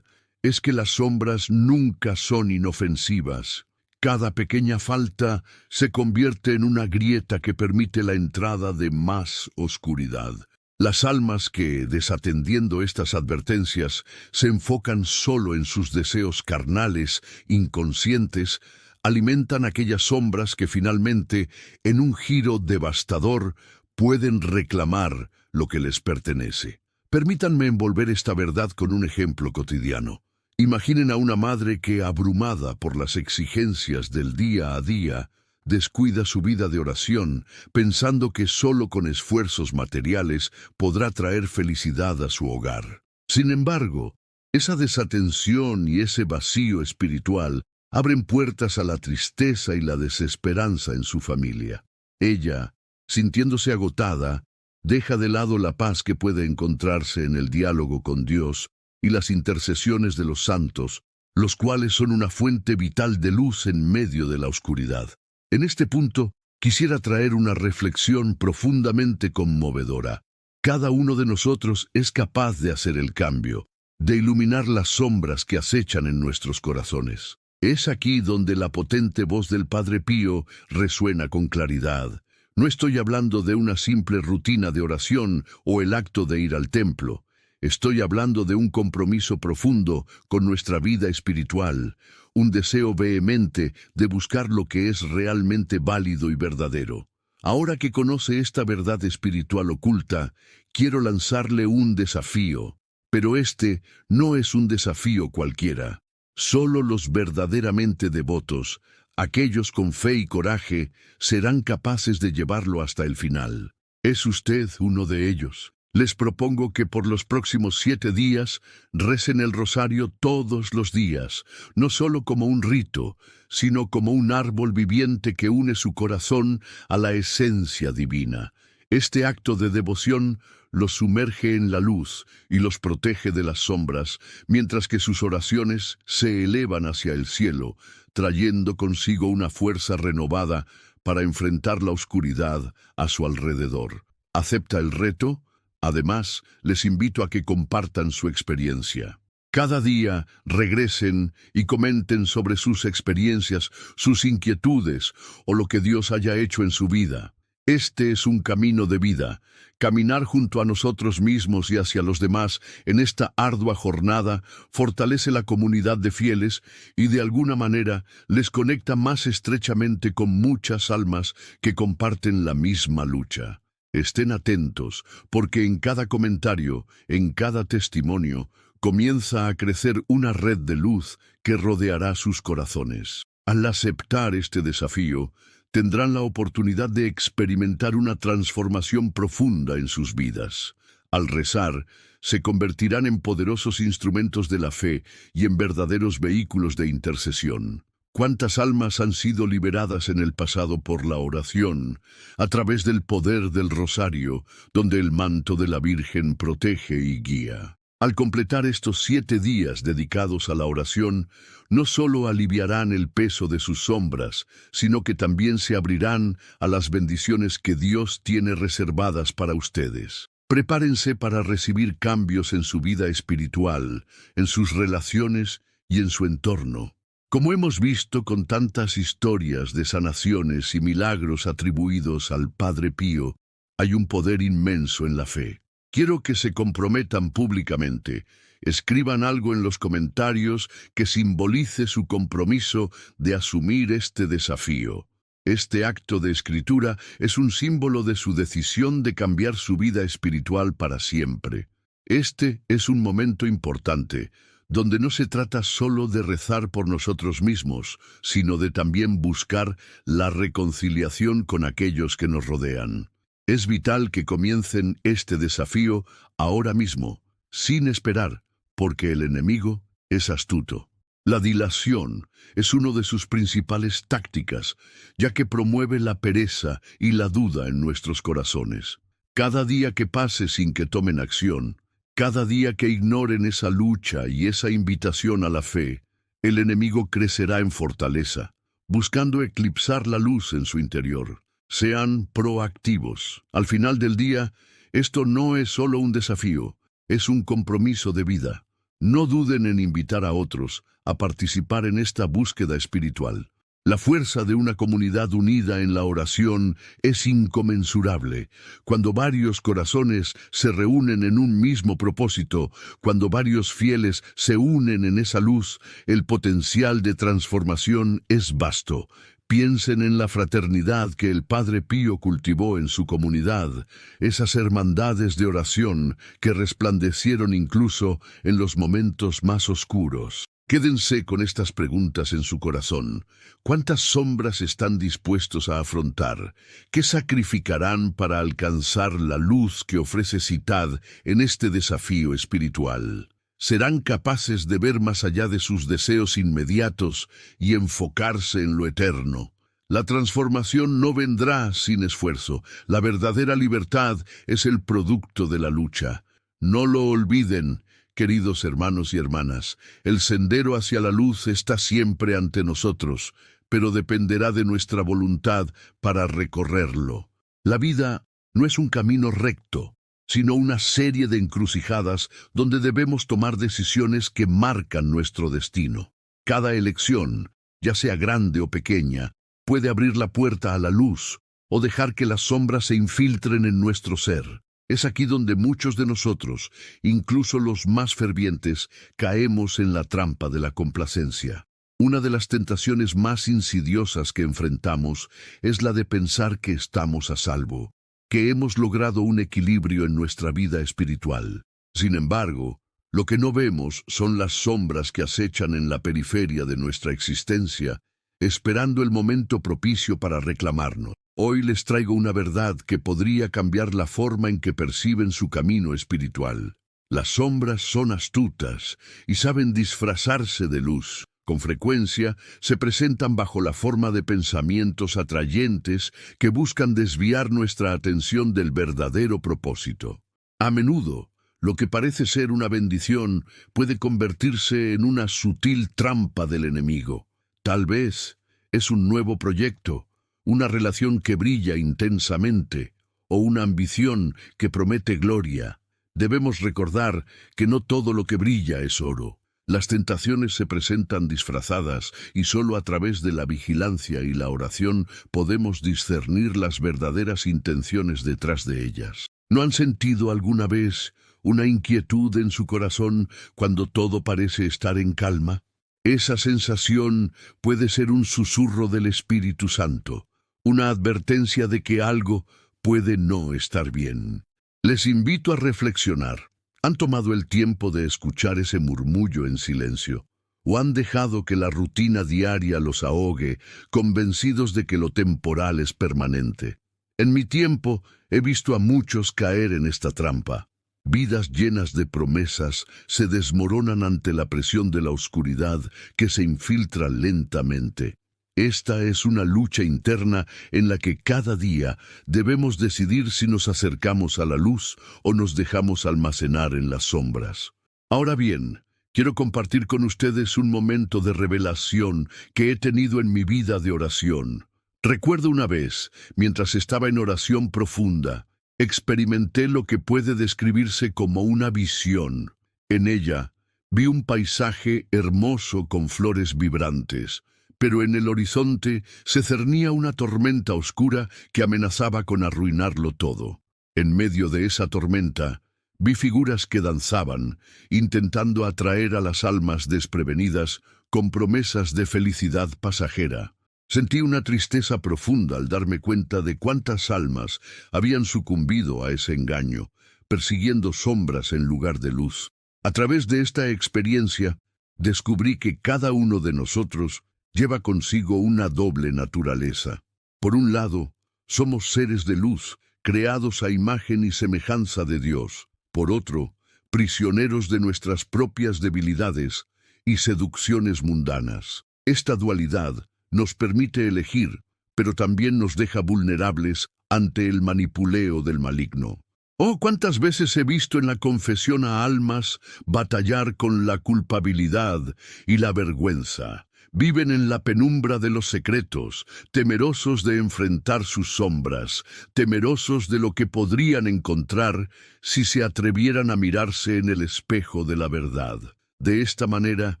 es que las sombras nunca son inofensivas. Cada pequeña falta se convierte en una grieta que permite la entrada de más oscuridad. Las almas que, desatendiendo estas advertencias, se enfocan solo en sus deseos carnales, inconscientes, alimentan aquellas sombras que finalmente, en un giro devastador, pueden reclamar lo que les pertenece. Permítanme envolver esta verdad con un ejemplo cotidiano. Imaginen a una madre que, abrumada por las exigencias del día a día, descuida su vida de oración, pensando que solo con esfuerzos materiales podrá traer felicidad a su hogar. Sin embargo, esa desatención y ese vacío espiritual abren puertas a la tristeza y la desesperanza en su familia. Ella, sintiéndose agotada, deja de lado la paz que puede encontrarse en el diálogo con Dios y las intercesiones de los santos, los cuales son una fuente vital de luz en medio de la oscuridad. En este punto, quisiera traer una reflexión profundamente conmovedora. Cada uno de nosotros es capaz de hacer el cambio, de iluminar las sombras que acechan en nuestros corazones. Es aquí donde la potente voz del Padre Pío resuena con claridad. No estoy hablando de una simple rutina de oración o el acto de ir al templo. Estoy hablando de un compromiso profundo con nuestra vida espiritual, un deseo vehemente de buscar lo que es realmente válido y verdadero. Ahora que conoce esta verdad espiritual oculta, quiero lanzarle un desafío. Pero este no es un desafío cualquiera. Solo los verdaderamente devotos, aquellos con fe y coraje, serán capaces de llevarlo hasta el final. ¿Es usted uno de ellos? Les propongo que por los próximos 7 días recen el rosario todos los días, no solo como un rito, sino como un árbol viviente que une su corazón a la esencia divina. Este acto de devoción los sumerge en la luz y los protege de las sombras, mientras que sus oraciones se elevan hacia el cielo, trayendo consigo una fuerza renovada para enfrentar la oscuridad a su alrededor. ¿Acepta el reto? Además, les invito a que compartan su experiencia. Cada día regresen y comenten sobre sus experiencias, sus inquietudes o lo que Dios haya hecho en su vida. Este es un camino de vida. Caminar junto a nosotros mismos y hacia los demás en esta ardua jornada fortalece la comunidad de fieles y de alguna manera les conecta más estrechamente con muchas almas que comparten la misma lucha. Estén atentos, porque en cada comentario, en cada testimonio, comienza a crecer una red de luz que rodeará sus corazones. Al aceptar este desafío, tendrán la oportunidad de experimentar una transformación profunda en sus vidas. Al rezar, se convertirán en poderosos instrumentos de la fe y en verdaderos vehículos de intercesión. ¿Cuántas almas han sido liberadas en el pasado por la oración, a través del poder del rosario, donde el manto de la Virgen protege y guía? Al completar estos 7 días dedicados a la oración, no solo aliviarán el peso de sus sombras, sino que también se abrirán a las bendiciones que Dios tiene reservadas para ustedes. Prepárense para recibir cambios en su vida espiritual, en sus relaciones y en su entorno. Como hemos visto con tantas historias de sanaciones y milagros atribuidos al Padre Pío, hay un poder inmenso en la fe. Quiero que se comprometan públicamente. Escriban algo en los comentarios que simbolice su compromiso de asumir este desafío. Este acto de escritura es un símbolo de su decisión de cambiar su vida espiritual para siempre. Este es un momento importante, donde no se trata solo de rezar por nosotros mismos, sino de también buscar la reconciliación con aquellos que nos rodean. Es vital que comiencen este desafío ahora mismo, sin esperar, porque el enemigo es astuto. La dilación es una de sus principales tácticas, ya que promueve la pereza y la duda en nuestros corazones. Cada día que pase sin que tomen acción, cada día que ignoren esa lucha y esa invitación a la fe, el enemigo crecerá en fortaleza, buscando eclipsar la luz en su interior. Sean proactivos. Al final del día, esto no es solo un desafío, es un compromiso de vida. No duden en invitar a otros a participar en esta búsqueda espiritual. La fuerza de una comunidad unida en la oración es inconmensurable. Cuando varios corazones se reúnen en un mismo propósito, cuando varios fieles se unen en esa luz, el potencial de transformación es vasto. Piensen en la fraternidad que el Padre Pío cultivó en su comunidad, esas hermandades de oración que resplandecieron incluso en los momentos más oscuros. Quédense con estas preguntas en su corazón. ¿Cuántas sombras están dispuestos a afrontar? ¿Qué sacrificarán para alcanzar la luz que ofrece Citad en este desafío espiritual? ¿Serán capaces de ver más allá de sus deseos inmediatos y enfocarse en lo eterno? La transformación no vendrá sin esfuerzo. La verdadera libertad es el producto de la lucha. No lo olviden, queridos hermanos y hermanas. El sendero hacia la luz está siempre ante nosotros, pero dependerá de nuestra voluntad para recorrerlo. La vida no es un camino recto, sino una serie de encrucijadas donde debemos tomar decisiones que marcan nuestro destino. Cada elección, ya sea grande o pequeña, puede abrir la puerta a la luz o dejar que las sombras se infiltren en nuestro ser. Es aquí donde muchos de nosotros, incluso los más fervientes, caemos en la trampa de la complacencia. Una de las tentaciones más insidiosas que enfrentamos es la de pensar que estamos a salvo, que hemos logrado un equilibrio en nuestra vida espiritual. Sin embargo, lo que no vemos son las sombras que acechan en la periferia de nuestra existencia, esperando el momento propicio para reclamarnos. Hoy les traigo una verdad que podría cambiar la forma en que perciben su camino espiritual. Las sombras son astutas y saben disfrazarse de luz. Con frecuencia se presentan bajo la forma de pensamientos atrayentes que buscan desviar nuestra atención del verdadero propósito. A menudo, lo que parece ser una bendición puede convertirse en una sutil trampa del enemigo. Tal vez es un nuevo proyecto, una relación que brilla intensamente o una ambición que promete gloria. Debemos recordar que no todo lo que brilla es oro. Las tentaciones se presentan disfrazadas y solo a través de la vigilancia y la oración podemos discernir las verdaderas intenciones detrás de ellas. ¿No han sentido alguna vez una inquietud en su corazón cuando todo parece estar en calma? Esa sensación puede ser un susurro del Espíritu Santo, una advertencia de que algo puede no estar bien. Les invito a reflexionar. ¿Han tomado el tiempo de escuchar ese murmullo en silencio? ¿O han dejado que la rutina diaria los ahogue, convencidos de que lo temporal es permanente? En mi tiempo he visto a muchos caer en esta trampa. Vidas llenas de promesas se desmoronan ante la presión de la oscuridad que se infiltra lentamente. Esta es una lucha interna en la que cada día debemos decidir si nos acercamos a la luz o nos dejamos almacenar en las sombras. Ahora bien, quiero compartir con ustedes un momento de revelación que he tenido en mi vida de oración. Recuerdo una vez, mientras estaba en oración profunda, experimenté lo que puede describirse como una visión. En ella, vi un paisaje hermoso con flores vibrantes, pero en el horizonte se cernía una tormenta oscura que amenazaba con arruinarlo todo. En medio de esa tormenta, vi figuras que danzaban, intentando atraer a las almas desprevenidas con promesas de felicidad pasajera. Sentí una tristeza profunda al darme cuenta de cuántas almas habían sucumbido a ese engaño, persiguiendo sombras en lugar de luz. A través de esta experiencia, descubrí que cada uno de nosotros lleva consigo una doble naturaleza. Por un lado, somos seres de luz, creados a imagen y semejanza de Dios. Por otro, prisioneros de nuestras propias debilidades y seducciones mundanas. Esta dualidad nos permite elegir, pero también nos deja vulnerables ante el manipuleo del maligno. Oh, cuántas veces he visto en la confesión a almas batallar con la culpabilidad y la vergüenza. Viven en la penumbra de los secretos, temerosos de enfrentar sus sombras, temerosos de lo que podrían encontrar si se atrevieran a mirarse en el espejo de la verdad. De esta manera,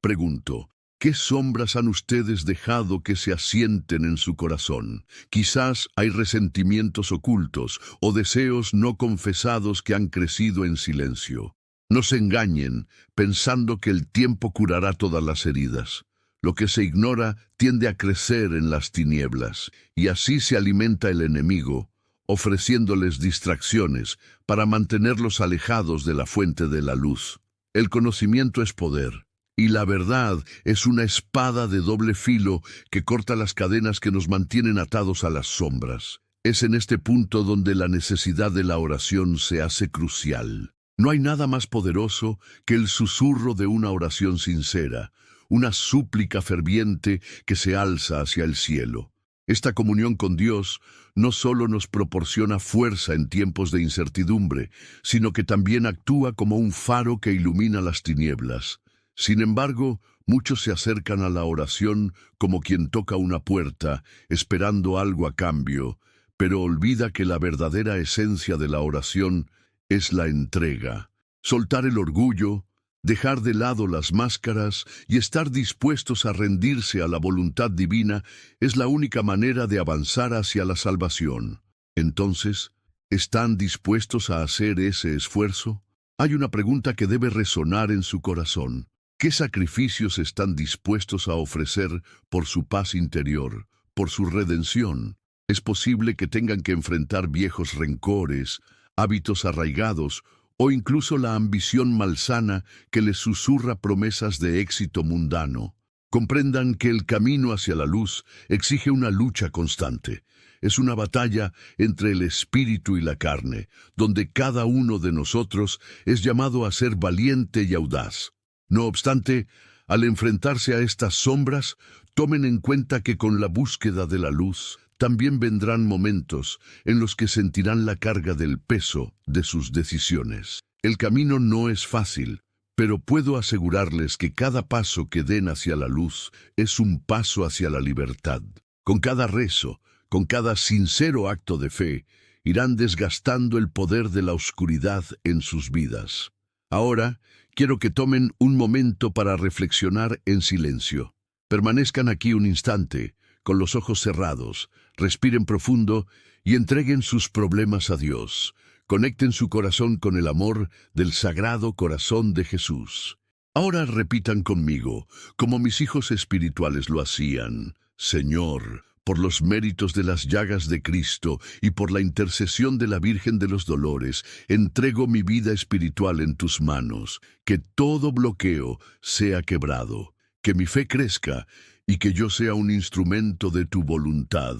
pregunto, ¿qué sombras han ustedes dejado que se asienten en su corazón? Quizás hay resentimientos ocultos o deseos no confesados que han crecido en silencio. No se engañen pensando que el tiempo curará todas las heridas. Lo que se ignora tiende a crecer en las tinieblas, y así se alimenta el enemigo, ofreciéndoles distracciones para mantenerlos alejados de la fuente de la luz. El conocimiento es poder, y la verdad es una espada de doble filo que corta las cadenas que nos mantienen atados a las sombras. Es en este punto donde la necesidad de la oración se hace crucial. No hay nada más poderoso que el susurro de una oración sincera, una súplica ferviente que se alza hacia el cielo. Esta comunión con Dios no solo nos proporciona fuerza en tiempos de incertidumbre, sino que también actúa como un faro que ilumina las tinieblas. Sin embargo, muchos se acercan a la oración como quien toca una puerta, esperando algo a cambio, pero olvida que la verdadera esencia de la oración es la entrega. Soltar el orgullo, dejar de lado las máscaras y estar dispuestos a rendirse a la voluntad divina es la única manera de avanzar hacia la salvación. Entonces, ¿están dispuestos a hacer ese esfuerzo? Hay una pregunta que debe resonar en su corazón. ¿Qué sacrificios están dispuestos a ofrecer por su paz interior, por su redención? Es posible que tengan que enfrentar viejos rencores, hábitos arraigados, o incluso la ambición malsana que les susurra promesas de éxito mundano. Comprendan que el camino hacia la luz exige una lucha constante. Es una batalla entre el espíritu y la carne, donde cada uno de nosotros es llamado a ser valiente y audaz. No obstante, al enfrentarse a estas sombras, tomen en cuenta que con la búsqueda de la luz, también vendrán momentos en los que sentirán la carga del peso de sus decisiones. El camino no es fácil, pero puedo asegurarles que cada paso que den hacia la luz es un paso hacia la libertad. Con cada rezo, con cada sincero acto de fe, irán desgastando el poder de la oscuridad en sus vidas. Ahora, quiero que tomen un momento para reflexionar en silencio. Permanezcan aquí un instante, con los ojos cerrados, respiren profundo y entreguen sus problemas a Dios. Conecten su corazón con el amor del Sagrado Corazón de Jesús. Ahora repitan conmigo, como mis hijos espirituales lo hacían: Señor, por los méritos de las llagas de Cristo y por la intercesión de la Virgen de los Dolores, entrego mi vida espiritual en tus manos. Que todo bloqueo sea quebrado. que mi fe crezca y que yo sea un instrumento de tu voluntad.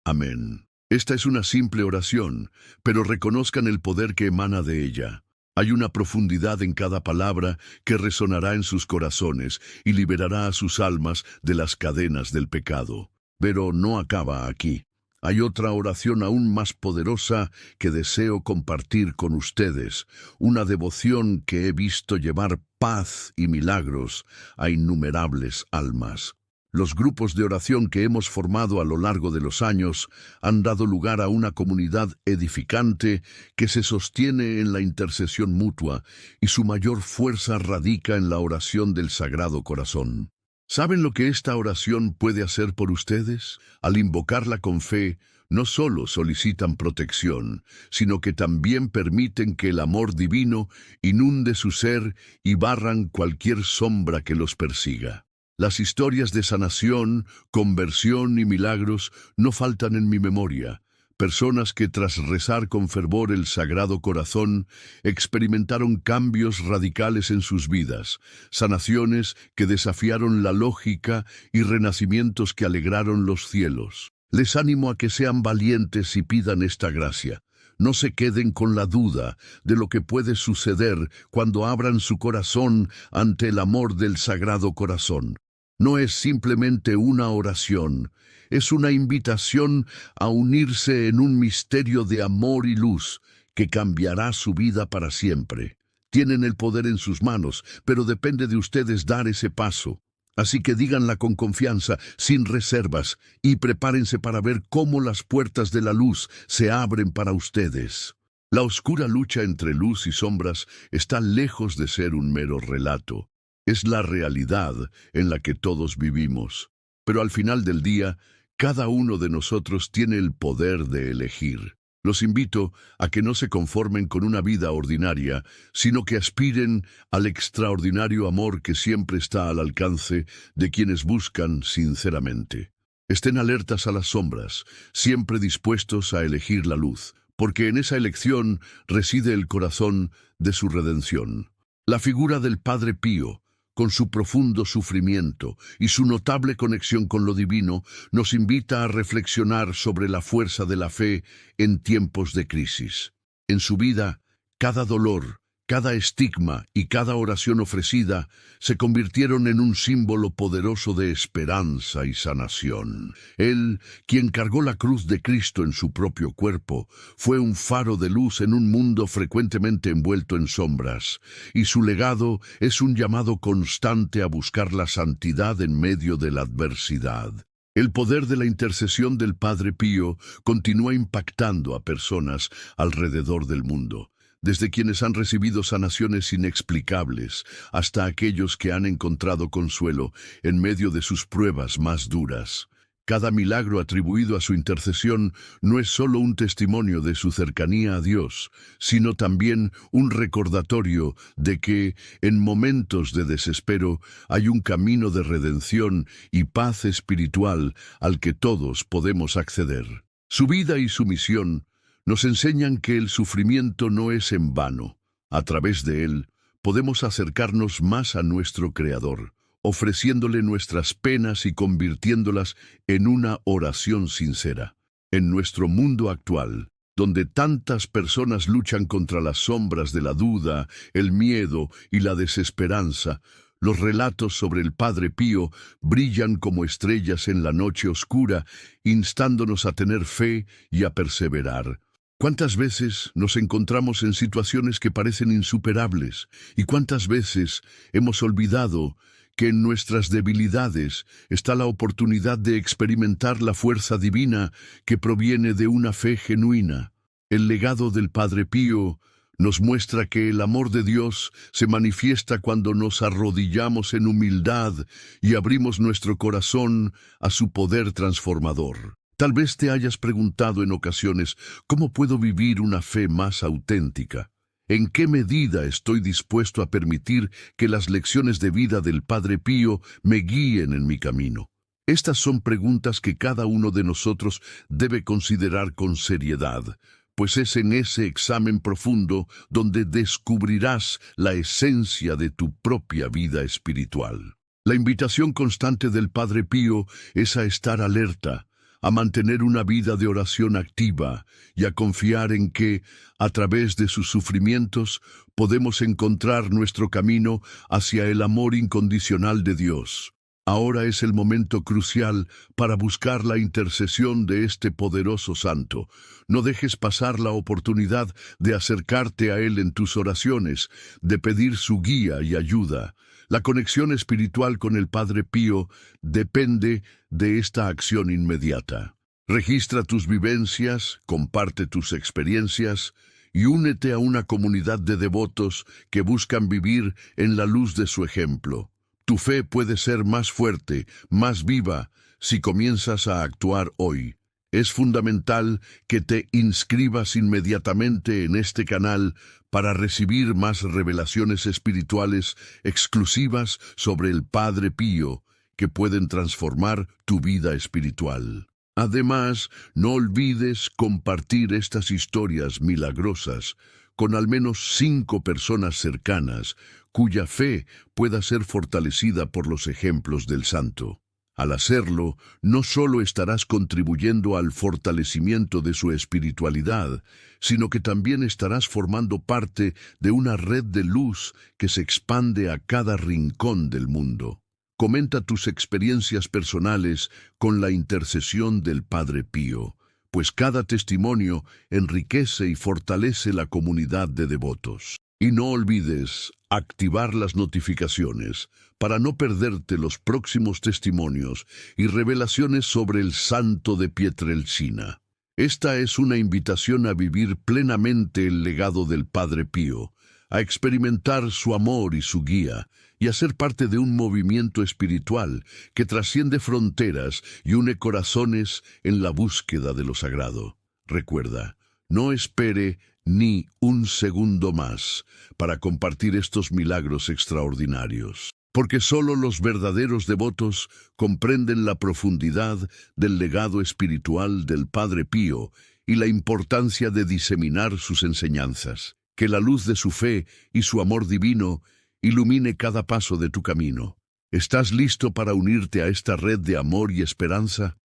Amén. Esta es una simple oración, pero reconozcan el poder que emana de ella. Hay una profundidad en cada palabra que resonará en sus corazones y liberará a sus almas de las cadenas del pecado. Pero no acaba aquí. Hay otra oración aún más poderosa que deseo compartir con ustedes, una devoción que he visto llevar paz y milagros a innumerables almas. Los grupos de oración que hemos formado a lo largo de los años han dado lugar a una comunidad edificante que se sostiene en la intercesión mutua y su mayor fuerza radica en la oración del Sagrado Corazón. ¿Saben lo que esta oración puede hacer por ustedes? Al invocarla con fe, no solo solicitan protección, sino que también permiten que el amor divino inunde su ser y barran cualquier sombra que los persiga. Las historias de sanación, conversión y milagros no faltan en mi memoria. Personas que tras rezar con fervor el Sagrado Corazón experimentaron cambios radicales en sus vidas, sanaciones que desafiaron la lógica y renacimientos que alegraron los cielos. Les animo a que sean valientes y pidan esta gracia. No se queden con la duda de lo que puede suceder cuando abran su corazón ante el amor del Sagrado Corazón. No es simplemente una oración, es una invitación a unirse en un misterio de amor y luz que cambiará su vida para siempre. Tienen el poder en sus manos, pero depende de ustedes dar ese paso. Así que díganla con confianza, sin reservas, y prepárense para ver cómo las puertas de la luz se abren para ustedes. La oscura lucha entre luz y sombras está lejos de ser un mero relato. Es la realidad en la que todos vivimos. Pero al final del día, cada uno de nosotros tiene el poder de elegir. Los invito a que no se conformen con una vida ordinaria, sino que aspiren al extraordinario amor que siempre está al alcance de quienes buscan sinceramente. Estén alertas a las sombras, siempre dispuestos a elegir la luz, porque en esa elección reside el corazón de su redención. La figura del Padre Pío, con su profundo sufrimiento y su notable conexión con lo divino, nos invita a reflexionar sobre la fuerza de la fe en tiempos de crisis. En su vida, cada dolor, cada estigma y cada oración ofrecida se convirtieron en un símbolo poderoso de esperanza y sanación. Él, quien cargó la cruz de Cristo en su propio cuerpo, fue un faro de luz en un mundo frecuentemente envuelto en sombras, y su legado es un llamado constante a buscar la santidad en medio de la adversidad. El poder de la intercesión del Padre Pío continúa impactando a personas alrededor del mundo. Desde quienes han recibido sanaciones inexplicables hasta aquellos que han encontrado consuelo en medio de sus pruebas más duras. Cada milagro atribuido a su intercesión no es solo un testimonio de su cercanía a Dios, sino también un recordatorio de que, en momentos de desespero, hay un camino de redención y paz espiritual al que todos podemos acceder. Su vida y su misión nos enseñan que el sufrimiento no es en vano. A través de él, podemos acercarnos más a nuestro Creador, ofreciéndole nuestras penas y convirtiéndolas en una oración sincera. En nuestro mundo actual, donde tantas personas luchan contra las sombras de la duda, el miedo y la desesperanza, los relatos sobre el Padre Pío brillan como estrellas en la noche oscura, instándonos a tener fe y a perseverar. ¿Cuántas veces nos encontramos en situaciones que parecen insuperables? ¿Y cuántas veces hemos olvidado que en nuestras debilidades está la oportunidad de experimentar la fuerza divina que proviene de una fe genuina? El legado del Padre Pío nos muestra que el amor de Dios se manifiesta cuando nos arrodillamos en humildad y abrimos nuestro corazón a su poder transformador. Tal vez te hayas preguntado en ocasiones, ¿cómo puedo vivir una fe más auténtica? ¿En qué medida estoy dispuesto a permitir que las lecciones de vida del Padre Pío me guíen en mi camino? Estas son preguntas que cada uno de nosotros debe considerar con seriedad, pues es en ese examen profundo donde descubrirás la esencia de tu propia vida espiritual. La invitación constante del Padre Pío es a estar alerta, a mantener una vida de oración activa y a confiar en que, a través de sus sufrimientos, podemos encontrar nuestro camino hacia el amor incondicional de Dios. Ahora es el momento crucial para buscar la intercesión de este poderoso santo. No dejes pasar la oportunidad de acercarte a él en tus oraciones, de pedir su guía y ayuda. La conexión espiritual con el Padre Pío depende de esta acción inmediata. Registra tus vivencias, comparte tus experiencias y únete a una comunidad de devotos que buscan vivir en la luz de su ejemplo. Tu fe puede ser más fuerte, más viva, si comienzas a actuar hoy. Es fundamental que te inscribas inmediatamente en este canal para recibir más revelaciones espirituales exclusivas sobre el Padre Pío que pueden transformar tu vida espiritual. Además, no olvides compartir estas historias milagrosas con al menos 5 personas cercanas cuya fe pueda ser fortalecida por los ejemplos del santo. Al hacerlo, no solo estarás contribuyendo al fortalecimiento de su espiritualidad, sino que también estarás formando parte de una red de luz que se expande a cada rincón del mundo. Comenta tus experiencias personales con la intercesión del Padre Pío, pues cada testimonio enriquece y fortalece la comunidad de devotos. Y no olvides activar las notificaciones para no perderte los próximos testimonios y revelaciones sobre el santo de Pietrelcina. Esta es una invitación a vivir plenamente el legado del Padre Pío, a experimentar su amor y su guía, y a ser parte de un movimiento espiritual que trasciende fronteras y une corazones en la búsqueda de lo sagrado. Recuerda, no espere ni un segundo más para compartir estos milagros extraordinarios, porque solo los verdaderos devotos comprenden la profundidad del legado espiritual del Padre Pío y la importancia de diseminar sus enseñanzas. Que la luz de su fe y su amor divino ilumine cada paso de tu camino. ¿Estás listo para unirte a esta red de amor y esperanza?